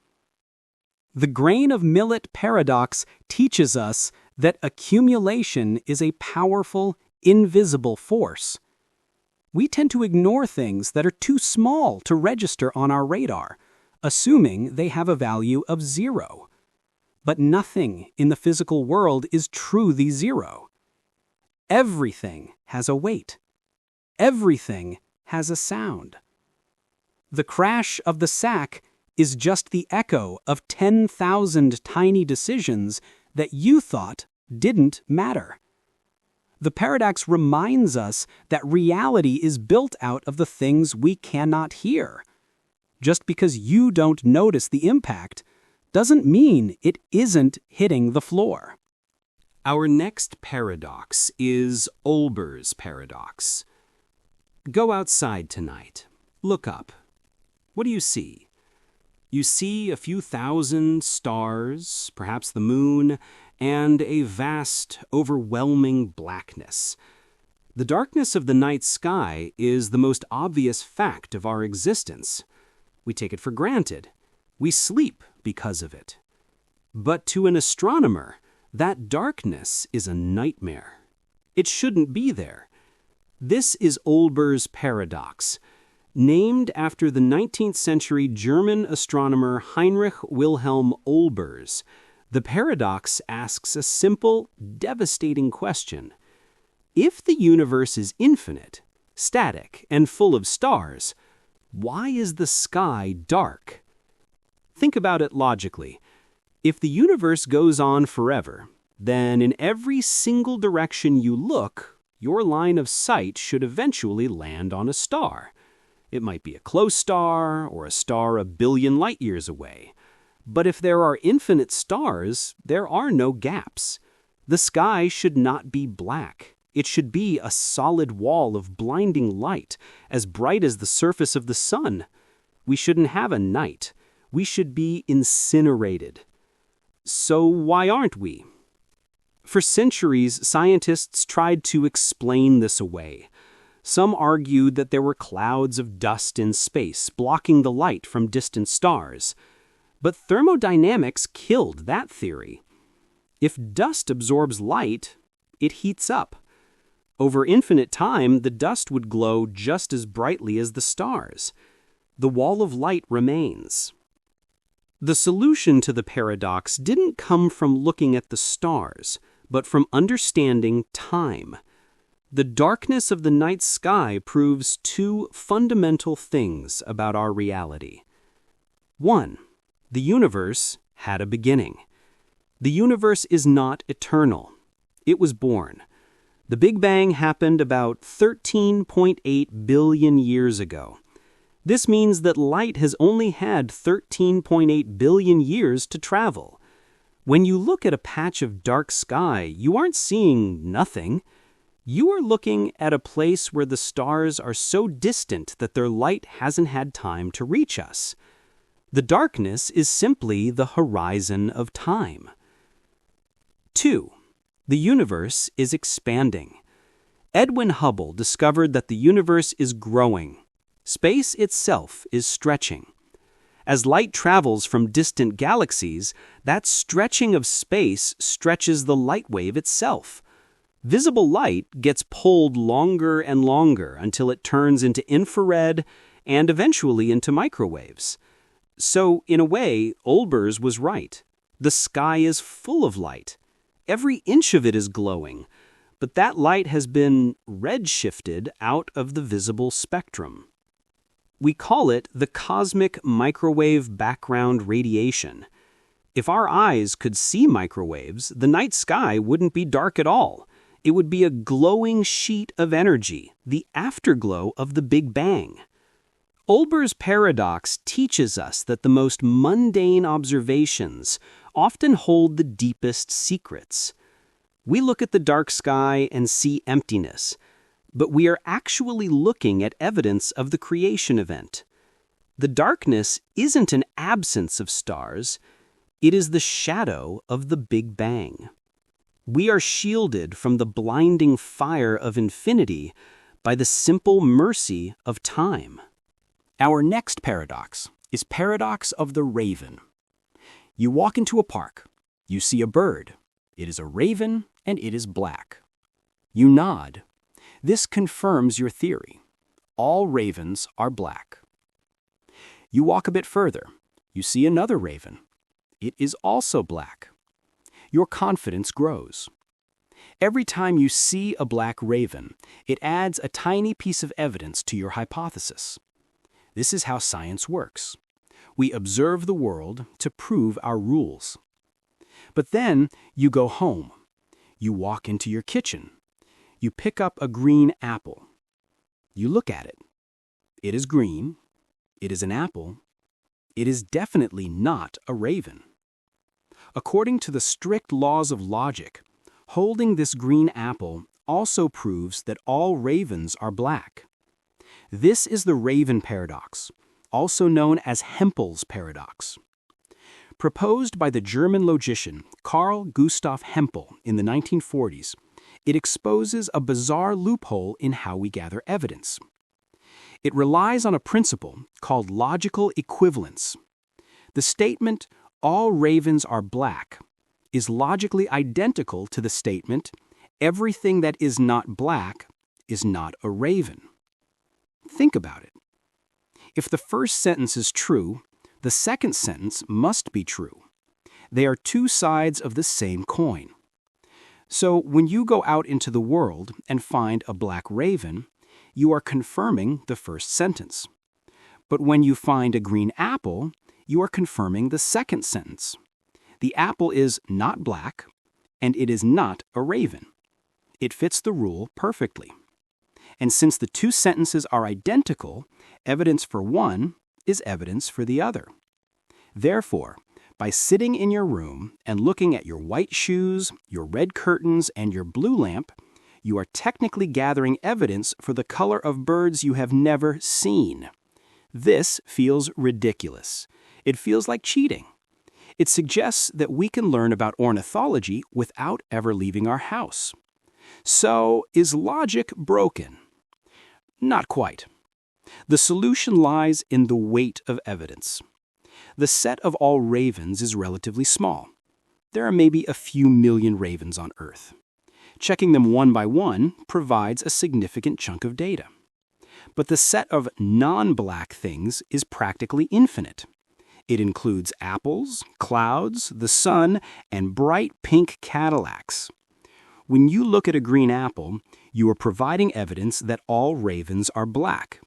The grain of Millet paradox teaches us that accumulation is a powerful, invisible force. We tend to ignore things that are too small to register on our radar, assuming they have a value of 0. But nothing in the physical world is truly 0. Everything has a weight. Everything has a sound. The crash of the sack is just the echo of 10,000 tiny decisions that you thought didn't matter. The paradox reminds us that reality is built out of the things we cannot hear. Just because you don't notice the impact doesn't mean it isn't hitting the floor. Our next paradox is Olbers Paradox. Go outside tonight. Look up. What do you see? You see a few thousand stars, perhaps the moon, and a vast, overwhelming blackness. The darkness of the night sky is the most obvious fact of our existence. We take it for granted. We sleep because of it. But to an astronomer, that darkness is a nightmare. It shouldn't be there. This is Olbers Paradox, named after the 19th century German astronomer Heinrich Wilhelm Olbers. The paradox asks a simple, devastating question. If the universe is infinite, static, and full of stars, why is the sky dark? Think about it logically. If the universe goes on forever, then in every single direction you look, your line of sight should eventually land on a star. It might be a close star or a star a billion light years away. But if there are infinite stars, there are no gaps. The sky should not be black. It should be a solid wall of blinding light, as bright as the surface of the sun. We shouldn't have a night. We should be incinerated. So why aren't we? For centuries, scientists tried to explain this away. Some argued that there were clouds of dust in space blocking the light from distant stars. But thermodynamics killed that theory. If dust absorbs light, it heats up. Over infinite time, the dust would glow just as brightly as the stars. The wall of light remains. The solution to the paradox didn't come from looking at the stars, but from understanding time. The darkness of the night sky proves two fundamental things about our reality. 1. The universe had a beginning. The universe is not eternal. It was born. The Big Bang happened about 13.8 billion years ago. This means that light has only had 13.8 billion years to travel. When you look at a patch of dark sky, you aren't seeing nothing. You are looking at a place where the stars are so distant that their light hasn't had time to reach us. The darkness is simply the horizon of time. 2. The universe is expanding. Edwin Hubble discovered that the universe is growing. Space itself is stretching. As light travels from distant galaxies, that stretching of space stretches the light wave itself. Visible light gets pulled longer and longer until it turns into infrared and eventually into microwaves. So, in a way, Olbers was right. The sky is full of light. Every inch of it is glowing, but that light has been redshifted out of the visible spectrum. We call it the cosmic microwave background radiation. If our eyes could see microwaves, the night sky wouldn't be dark at all. It would be a glowing sheet of energy, the afterglow of the Big Bang. Olbers' paradox teaches us that the most mundane observations often hold the deepest secrets. We look at the dark sky and see emptiness, but we are actually looking at evidence of the creation event. The darkness isn't an absence of stars, it is the shadow of the Big Bang. We are shielded from the blinding fire of infinity by the simple mercy of time. Our next paradox is Paradox of the Raven. You walk into a park. You see a bird. It is a raven and it is black. You nod. This confirms your theory. All ravens are black. You walk a bit further. You see another raven. It is also black. Your confidence grows. Every time you see a black raven, it adds a tiny piece of evidence to your hypothesis. This is how science works. We observe the world to prove our rules. But then you go home. You walk into your kitchen. You pick up a green apple. You look at it. It is green. It is an apple. It is definitely not a raven. According to the strict laws of logic, holding this green apple also proves that all ravens are black. This is the Raven Paradox, also known as Hempel's Paradox. Proposed by the German logician Carl Gustav Hempel in the 1940s, it exposes a bizarre loophole in how we gather evidence. It relies on a principle called logical equivalence. The statement, "all ravens are black," is logically identical to the statement, "everything that is not black is not a raven." Think about it. If the first sentence is true, the second sentence must be true. They are two sides of the same coin. So when you go out into the world and find a black raven, you are confirming the first sentence. But when you find a green apple, you are confirming the second sentence. The apple is not black, and it is not a raven. It fits the rule perfectly. And since the two sentences are identical, evidence for one is evidence for the other. Therefore, by sitting in your room and looking at your white shoes, your red curtains, and your blue lamp, you are technically gathering evidence for the color of birds you have never seen. This feels ridiculous. It feels like cheating. It suggests that we can learn about ornithology without ever leaving our house. So, is logic broken? Not quite. The solution lies in the weight of evidence. The set of all ravens is relatively small. There are maybe a few million ravens on Earth. Checking them one by one provides a significant chunk of data. But the set of non-black things is practically infinite. It includes apples, clouds, the sun, and bright pink Cadillacs. When you look at a green apple, you are providing evidence that all ravens are black.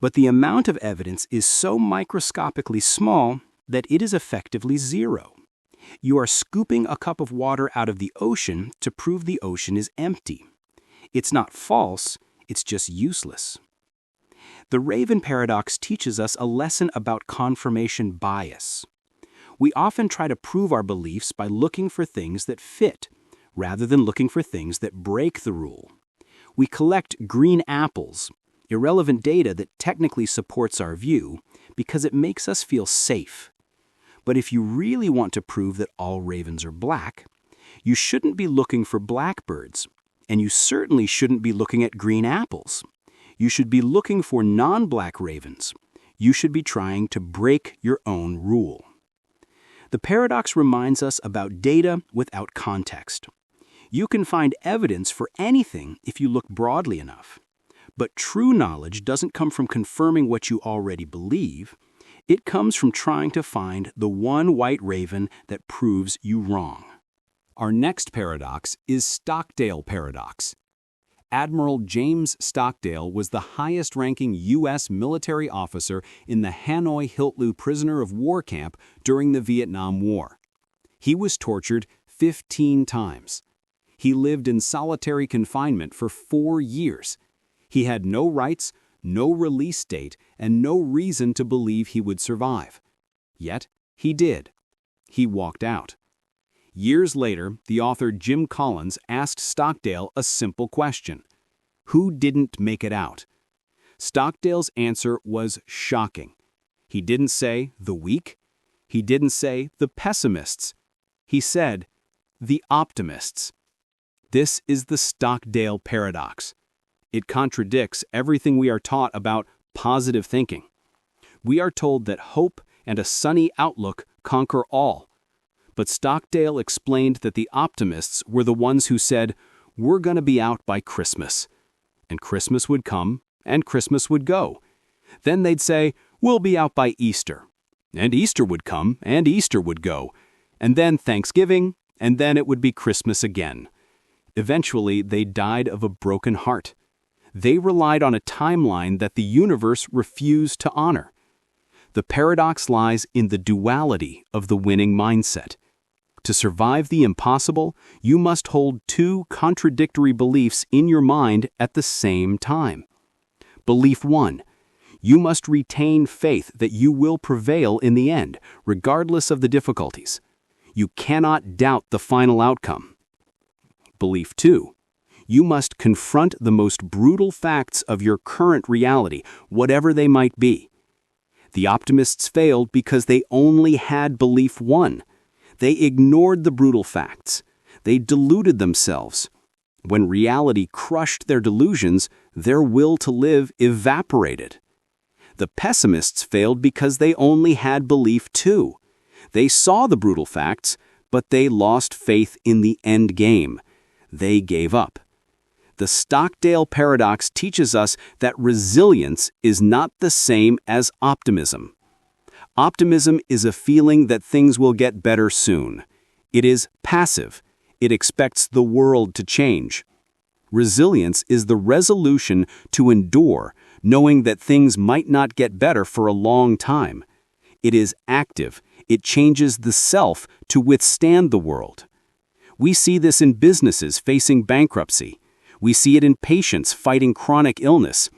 But the amount of evidence is so microscopically small that it is effectively zero. You are scooping a cup of water out of the ocean to prove the ocean is empty. It's not false, it's just useless. The Raven Paradox teaches us a lesson about confirmation bias. We often try to prove our beliefs by looking for things that fit, rather than looking for things that break the rule. We collect green apples, irrelevant data that technically supports our view, because it makes us feel safe. But if you really want to prove that all ravens are black, you shouldn't be looking for blackbirds, and you certainly shouldn't be looking at green apples. You should be looking for non-black ravens. You should be trying to break your own rule. The paradox reminds us about data without context. You can find evidence for anything if you look broadly enough. But true knowledge doesn't come from confirming what you already believe. It comes from trying to find the one white raven that proves you wrong. Our next paradox is Stockdale Paradox. Admiral James Stockdale was the highest-ranking U.S. military officer in the Hanoi Hiltlu prisoner of war camp during the Vietnam War. He was tortured 15 times. He lived in solitary confinement for 4 years. He had no rights, no release date, and no reason to believe he would survive. Yet, he did. He walked out. Years later, the author Jim Collins asked Stockdale a simple question: who didn't make it out? Stockdale's answer was shocking. He didn't say the weak. He didn't say the pessimists. He said the optimists. This is the Stockdale Paradox. It contradicts everything we are taught about positive thinking. We are told that hope and a sunny outlook conquer all. But Stockdale explained that the optimists were the ones who said, "We're going to be out by Christmas." And Christmas would come, and Christmas would go. Then they'd say, "We'll be out by Easter." And Easter would come, and Easter would go. And then Thanksgiving, and then it would be Christmas again. Eventually, they died of a broken heart. They relied on a timeline that the universe refused to honor. The paradox lies in the duality of the winning mindset. To survive the impossible, you must hold two contradictory beliefs in your mind at the same time. Belief 1. You must retain faith that you will prevail in the end, regardless of the difficulties. You cannot doubt the final outcome. Belief 2. You must confront the most brutal facts of your current reality, whatever they might be. The optimists failed because they only had belief 1. They ignored the brutal facts. They deluded themselves. When reality crushed their delusions, their will to live evaporated. The pessimists failed because they only had belief 2. They saw the brutal facts, but they lost faith in the end game. They gave up. The Stockdale Paradox teaches us that resilience is not the same as optimism. Optimism is a feeling that things will get better soon. It is passive. It expects the world to change. Resilience is the resolution to endure, knowing that things might not get better for a long time. It is active. It changes the self to withstand the world. We see this in businesses facing bankruptcy. We see it in patients fighting chronic illness.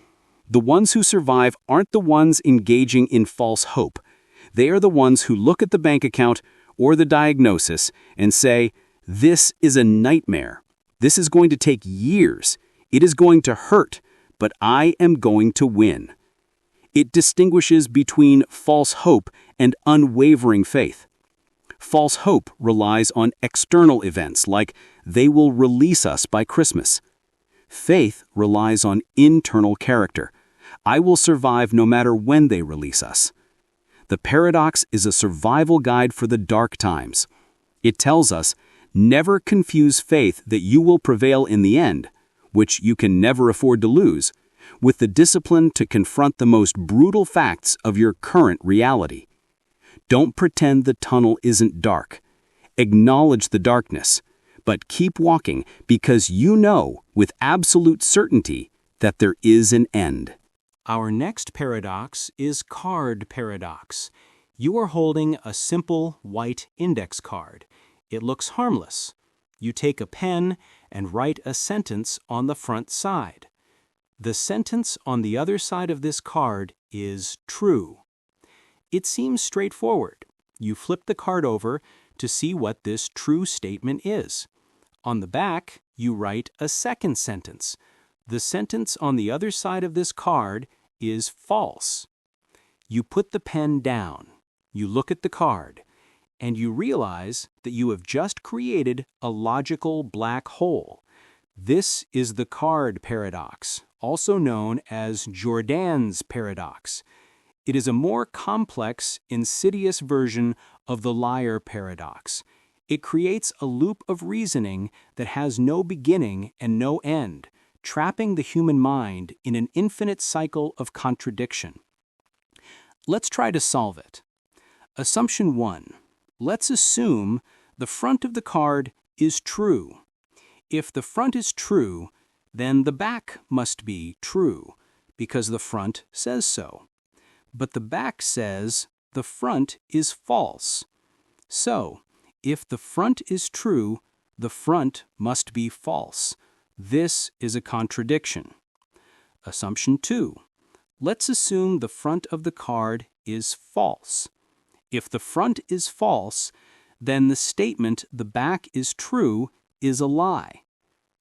The ones who survive aren't the ones engaging in false hope. They are the ones who look at the bank account or the diagnosis and say, "This is a nightmare. This is going to take years. It is going to hurt, but I am going to win." It distinguishes between false hope and unwavering faith. False hope relies on external events like they will release us by Christmas. Faith relies on internal character. I will survive no matter when they release us. The paradox is a survival guide for the dark times. It tells us, never confuse faith that you will prevail in the end, which you can never afford to lose, with the discipline to confront the most brutal facts of your current reality. Don't pretend the tunnel isn't dark. Acknowledge the darkness, but keep walking because you know with absolute certainty that there is an end. Our next paradox is card paradox. You are holding a simple white index card. It looks harmless. You take a pen and write a sentence on the front side. The sentence on the other side of this card is true. It seems straightforward. You flip the card over to see what this true statement is. On the back, you write a second sentence. The sentence on the other side of this card is false. You put the pen down. You look at the card, and you realize that you have just created a logical black hole. This is the card paradox, also known as Jordan's paradox. It is a more complex, insidious version of the liar paradox. It creates a loop of reasoning that has no beginning and no end, trapping the human mind in an infinite cycle of contradiction. Let's try to solve it. Assumption 1. Let's assume the front of the card is true. If the front is true, then the back must be true, because the front says so. But the back says the front is false. So, if the front is true, the front must be false. This is a contradiction. Assumption 2. Let's assume the front of the card is false. If the front is false, then the statement the back is true is a lie.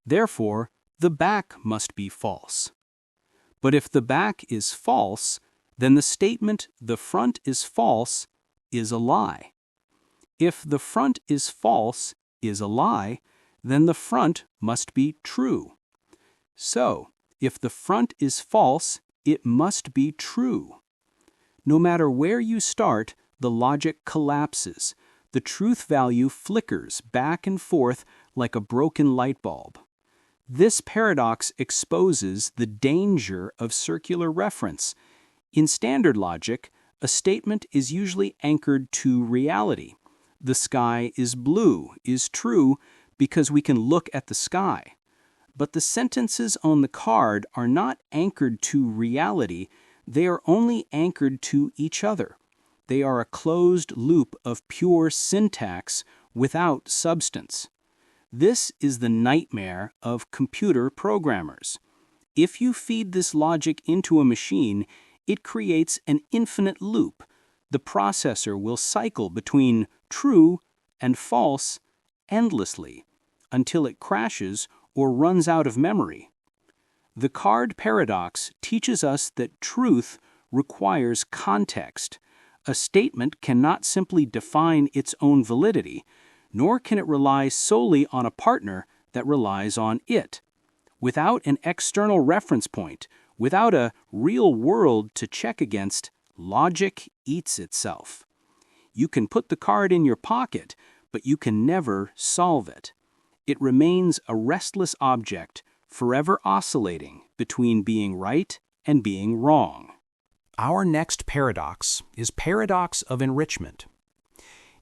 Therefore, the back must be false. But if the back is false, then the statement the front is false is a lie. If the front is false is a lie, then the front must be true. So, if the front is false, it must be true. No matter where you start, the logic collapses. the truth value flickers back and forth like a broken light bulb. This paradox exposes the danger of circular reference. In standard logic, a statement is usually anchored to reality. The sky is blue is true because we can look at the sky. But the sentences on the card are not anchored to reality, they are only anchored to each other. They are a closed loop of pure syntax without substance. This is the nightmare of computer programmers. If you feed this logic into a machine, it creates an infinite loop. The processor will cycle between true and false endlessly until it crashes or runs out of memory. The card paradox teaches us that truth requires context. A statement cannot simply define its own validity, nor can it rely solely on a partner that relies on it. Without an external reference point, without a real world to check against, logic eats itself. You can put the card in your pocket, but you can never solve it. It remains a restless object, forever oscillating between being right and being wrong. Our next paradox is paradox of enrichment.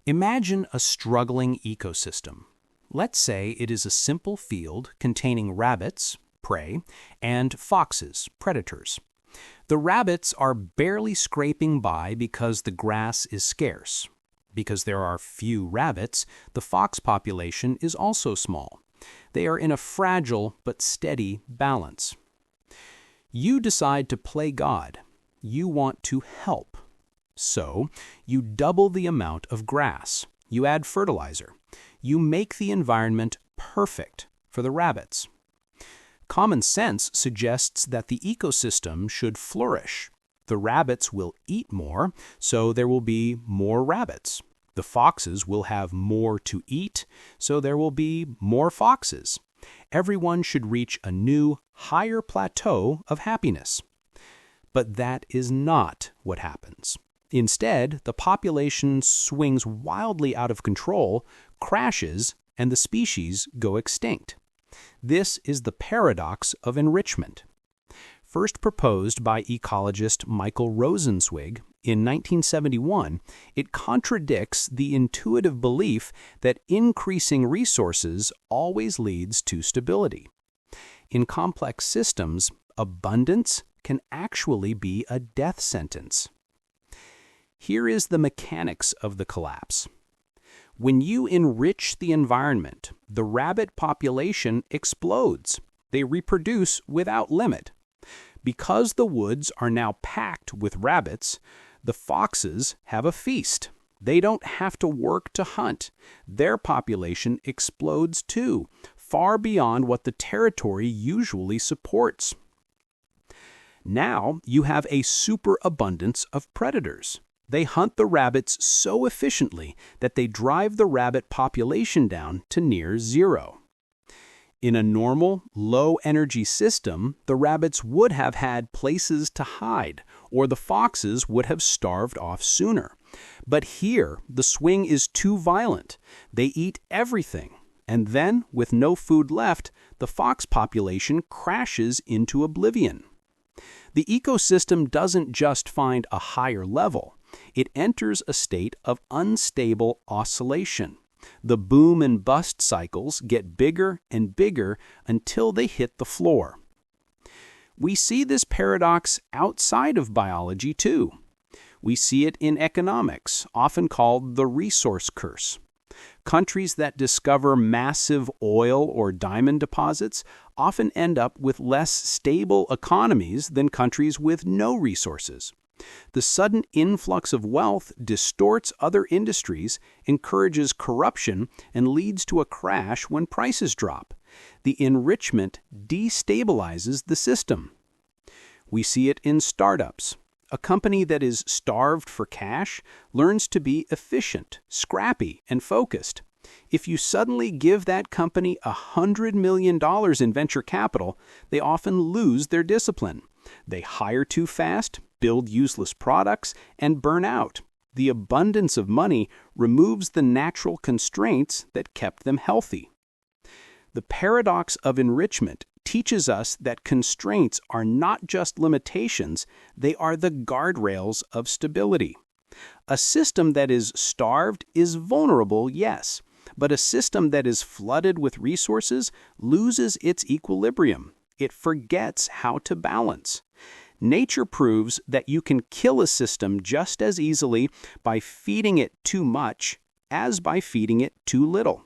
Imagine a struggling ecosystem. Let's say it is a simple field containing rabbits, prey, and foxes, predators. The rabbits are barely scraping by because the grass is scarce. Because there are few rabbits, the fox population is also small. They are in a fragile but steady balance. You decide to play God. You want to help. So, you double the amount of grass. You add fertilizer. You make the environment perfect for the rabbits. Common sense suggests that the ecosystem should flourish. The rabbits will eat more, so there will be more rabbits. The foxes will have more to eat, so there will be more foxes. Everyone should reach a new, higher plateau of happiness. But that is not what happens. Instead, the population swings wildly out of control, crashes, and the species go extinct. This is the paradox of enrichment. First proposed by ecologist Michael Rosenzweig in 1971, it contradicts the intuitive belief that increasing resources always leads to stability. In complex systems, abundance can actually be a death sentence. Here is the mechanics of the collapse. When you enrich the environment, the rabbit population explodes. They reproduce without limit. Because the woods are now packed with rabbits, the foxes have a feast. They don't have to work to hunt. Their population explodes too, far beyond what the territory usually supports. Now you have a superabundance of predators. They hunt the rabbits so efficiently that they drive the rabbit population down to near zero. In a normal, low-energy system, the rabbits would have had places to hide, or the foxes would have starved off sooner. But here, the swing is too violent. They eat everything, and then, with no food left, the fox population crashes into oblivion. The ecosystem doesn't just find a higher level. It enters a state of unstable oscillation. The boom and bust cycles get bigger and bigger until they hit the floor. We see this paradox outside of biology too. We see it in economics, often called the resource curse. Countries that discover massive oil or diamond deposits often end up with less stable economies than countries with no resources. The sudden influx of wealth distorts other industries, encourages corruption, and leads to a crash when prices drop. The enrichment destabilizes the system. We see it in startups. A company that is starved for cash learns to be efficient, scrappy, and focused. If you suddenly give that company $100 million in venture capital, they often lose their discipline. They hire too fast, build useless products, and burn out. The abundance of money removes the natural constraints that kept them healthy. The paradox of enrichment teaches us that constraints are not just limitations, they are the guardrails of stability. A system that is starved is vulnerable, yes, but a system that is flooded with resources loses its equilibrium. It forgets how to balance. Nature proves that you can kill a system just as easily by feeding it too much as by feeding it too little.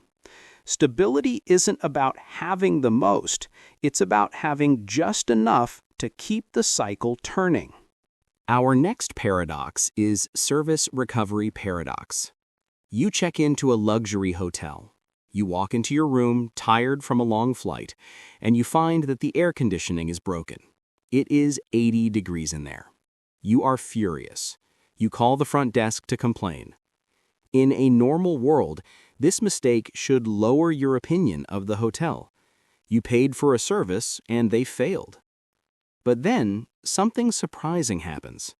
Stability isn't about having the most, it's about having just enough to keep the cycle turning. Our next paradox is Service Recovery Paradox. You check into a luxury hotel. You walk into your room, tired from a long flight, and you find that the air conditioning is broken. It is 80 degrees in there. You are furious. You call the front desk to complain. In a normal world, this mistake should lower your opinion of the hotel. You paid for a service and they failed. But then, something surprising happens.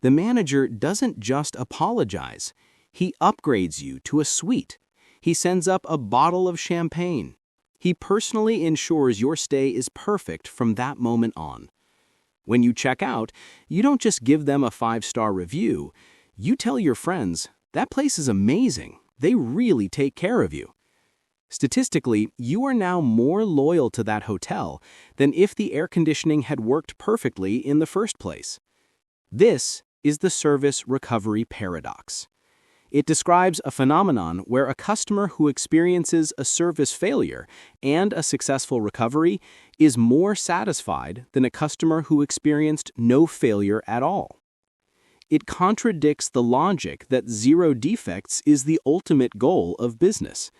The manager doesn't just apologize. He upgrades you to a suite. He sends up a bottle of champagne. He personally ensures your stay is perfect from that moment on. When you check out, you don't just give them a 5-star review. You tell your friends, "That place is amazing. They really take care of you." Statistically, you are now more loyal to that hotel than if the air conditioning had worked perfectly in the first place. This is the Service Recovery Paradox. It describes a phenomenon where a customer who experiences a service failure and a successful recovery is more satisfied than a customer who experienced no failure at all. It contradicts the logic that zero defects is the ultimate goal of business.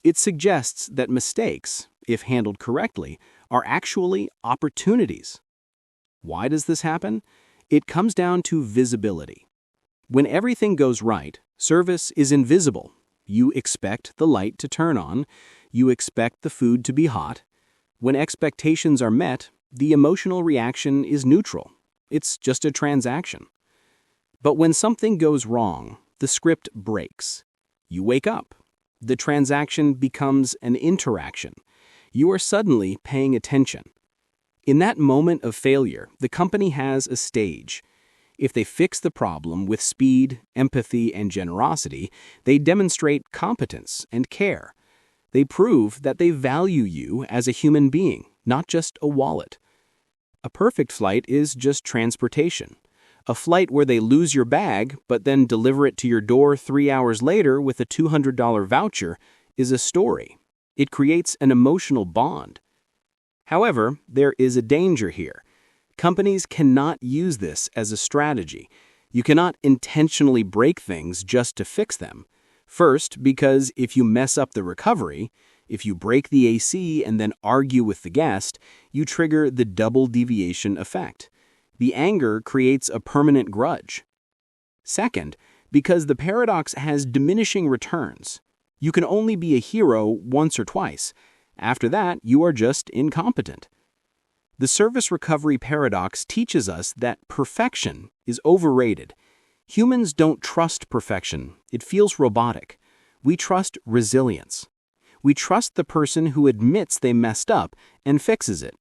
It suggests that mistakes, if handled correctly, are actually opportunities. Why does this happen? It comes down to visibility. When everything goes right, service is invisible. You expect the light to turn on. You expect the food to be hot. When expectations are met, the emotional reaction is neutral. It's just a transaction. But when something goes wrong, the script breaks. You wake up. The transaction becomes an interaction. You are suddenly paying attention. In that moment of failure, the company has a stage. If they fix the problem with speed, empathy, and generosity, they demonstrate competence and care. They prove that they value you as a human being, not just a wallet. A perfect flight is just transportation. A flight where they lose your bag but then deliver it to your door 3 hours later with a $200 voucher is a story. It creates an emotional bond. However, there is a danger here. Companies cannot use this as a strategy. You cannot intentionally break things just to fix them. First, because if you mess up the recovery, if you break the AC and then argue with the guest, you trigger the double deviation effect. The anger creates a permanent grudge. Second, because the paradox has diminishing returns. You can only be a hero once or twice. After that, you are just incompetent. The service recovery paradox teaches us that perfection is overrated. Humans don't trust perfection. It feels robotic. We trust resilience. We trust the person who admits they messed up and fixes it.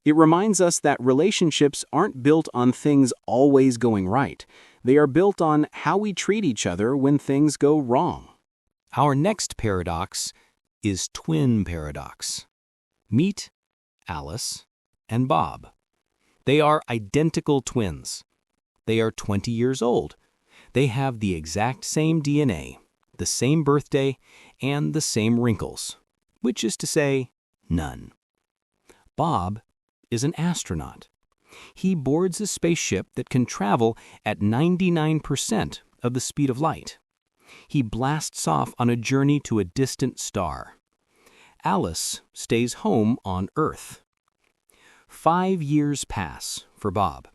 It reminds us that relationships aren't built on things always going right. They are built on how we treat each other when things go wrong. Our next paradox is Twin Paradox. Meet Alice and Bob. They are identical twins. They are 20 years old. They have the exact same DNA, the same birthday, and the same wrinkles, which is to say, none. Bob is an astronaut. He boards a spaceship that can travel at 99% of the speed of light. He blasts off on a journey to a distant star. Alice stays home on Earth. 5 years pass for Bob.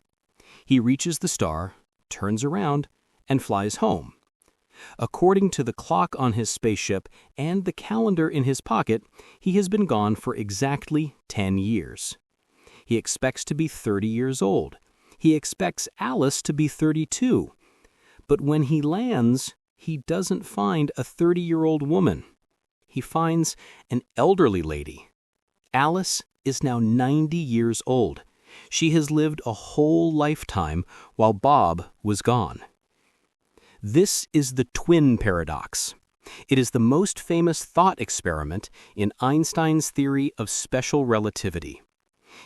He reaches the star, turns around, and flies home. According to the clock on his spaceship and the calendar in his pocket, he has been gone for exactly 10 years. He expects to be 30 years old. He expects Alice to be 32. But when he lands, he doesn't find a 30-year-old woman. He finds an elderly lady. Alice is now 90 years old. She has lived a whole lifetime while Bob was gone. This is the twin paradox. It is the most famous thought experiment in Einstein's theory of special relativity.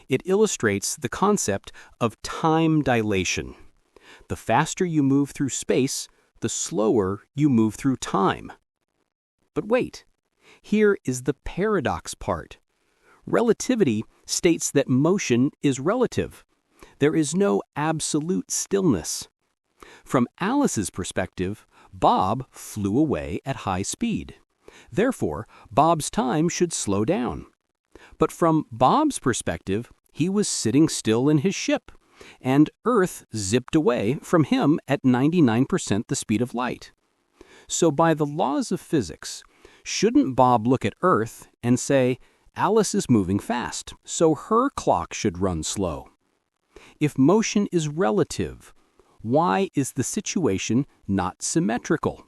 It illustrates the concept of time dilation. The faster you move through space, the slower you move through time. But wait, here is the paradox part. Relativity states that motion is relative. There is no absolute stillness. From Alice's perspective, Bob flew away at high speed. Therefore, Bob's time should slow down. But from Bob's perspective, he was sitting still in his ship, and Earth zipped away from him at 99% the speed of light. So by the laws of physics, shouldn't Bob look at Earth and say, Alice is moving fast, so her clock should run slow? If motion is relative, why is the situation not symmetrical?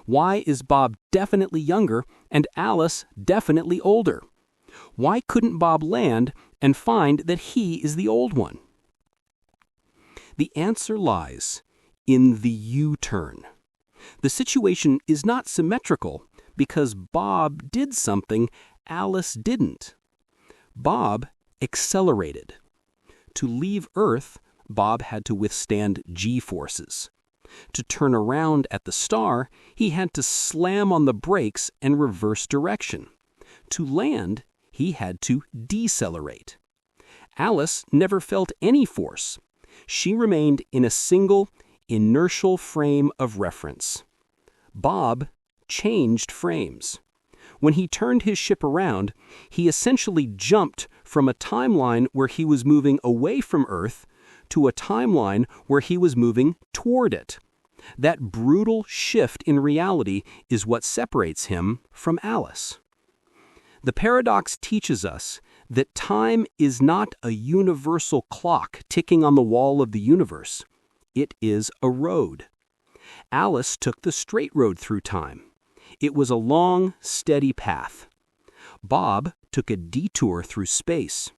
Why is Bob definitely younger and Alice definitely older? Why couldn't Bob land and find that he is the old one? The answer lies in the U-turn. The situation is not symmetrical because Bob did something Alice didn't. Bob accelerated. To leave Earth, Bob had to withstand G-forces. To turn around at the star, he had to slam on the brakes and reverse direction. To land, he had to decelerate. Alice never felt any force. She remained in a single, inertial frame of reference. Bob changed frames. When he turned his ship around, he essentially jumped from a timeline where he was moving away from Earth to a timeline where he was moving toward it. That brutal shift in reality is what separates him from Alice. The paradox teaches us that time is not a universal clock ticking on the wall of the universe. It is a road. Alice took the straight road through time. It was a long, steady path. Bob took a detour through space.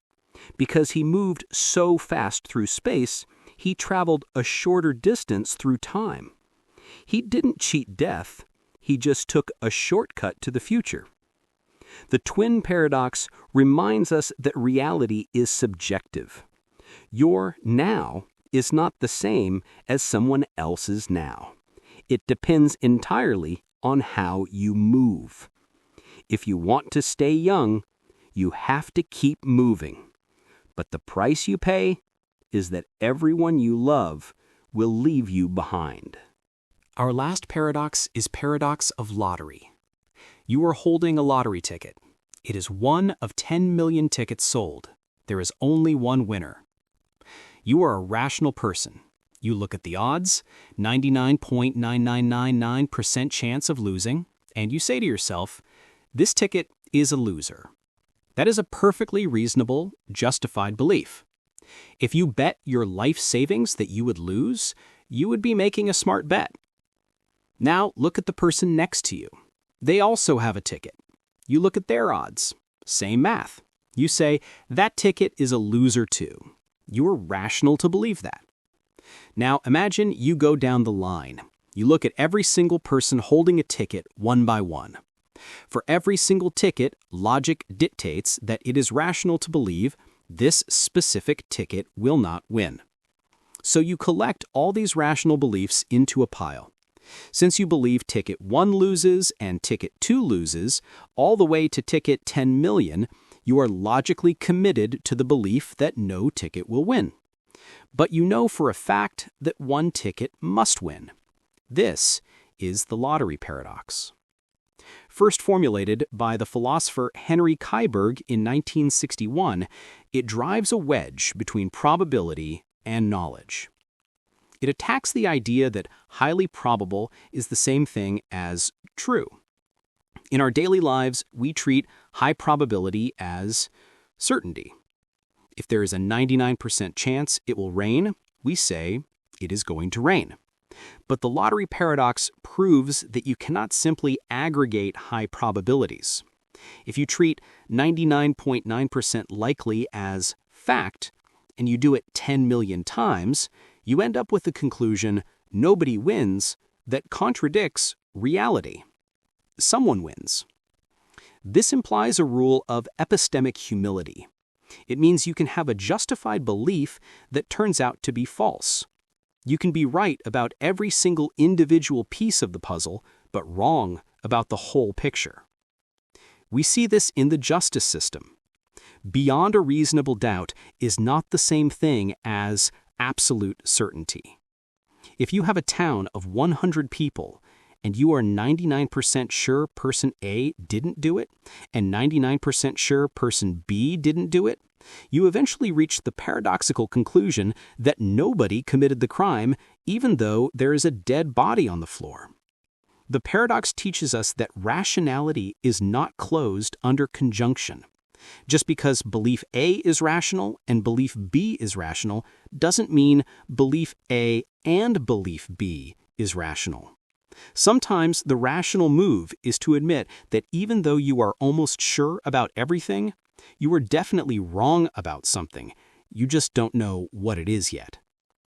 Because he moved so fast through space, he traveled a shorter distance through time. He didn't cheat death. He just took a shortcut to the future. The twin paradox reminds us that reality is subjective. Your now is not the same as someone else's now. It depends entirely on how you move. If you want to stay young, you have to keep moving. But the price you pay is that everyone you love will leave you behind. Our last paradox is paradox of lottery. You are holding a lottery ticket. It is one of 10 million tickets sold. There is only one winner. You are a rational person. You look at the odds, 99.9999% chance of losing, and you say to yourself, this ticket is a loser. That is a perfectly reasonable, justified belief. If you bet your life savings that you would lose, you would be making a smart bet. Now look at the person next to you. They also have a ticket. You look at their odds. Same math. You say, that ticket is a loser too. You are rational to believe that. Now imagine you go down the line. You look at every single person holding a ticket one by one. For every single ticket, logic dictates that it is rational to believe this specific ticket will not win. So you collect all these rational beliefs into a pile. Since you believe ticket 1 loses and ticket 2 loses, all the way to ticket 10 million, you are logically committed to the belief that no ticket will win. But you know for a fact that one ticket must win. This is the lottery paradox. First formulated by the philosopher Henry Keiberg in 1961, it drives a wedge between probability and knowledge. It attacks the idea that highly probable is the same thing as true. In our daily lives, we treat high probability as certainty. If there is a 99% chance it will rain, we say it is going to rain. But the lottery paradox proves that you cannot simply aggregate high probabilities. If you treat 99.9% likely as fact, and you do it 10 million times, you end up with the conclusion nobody wins that contradicts reality. Someone wins. This implies a rule of epistemic humility. It means you can have a justified belief that turns out to be false. You can be right about every single individual piece of the puzzle, but wrong about the whole picture. We see this in the justice system. Beyond a reasonable doubt is not the same thing as absolute certainty. If you have a town of 100 people and you are 99% sure person A didn't do it and 99% sure person B didn't do it, you eventually reach the paradoxical conclusion that nobody committed the crime even though there is a dead body on the floor. The paradox teaches us that rationality is not closed under conjunction. Just because belief A is rational and belief B is rational doesn't mean belief A and belief B is rational. Sometimes the rational move is to admit that even though you are almost sure about everything, you are definitely wrong about something. You just don't know what it is yet.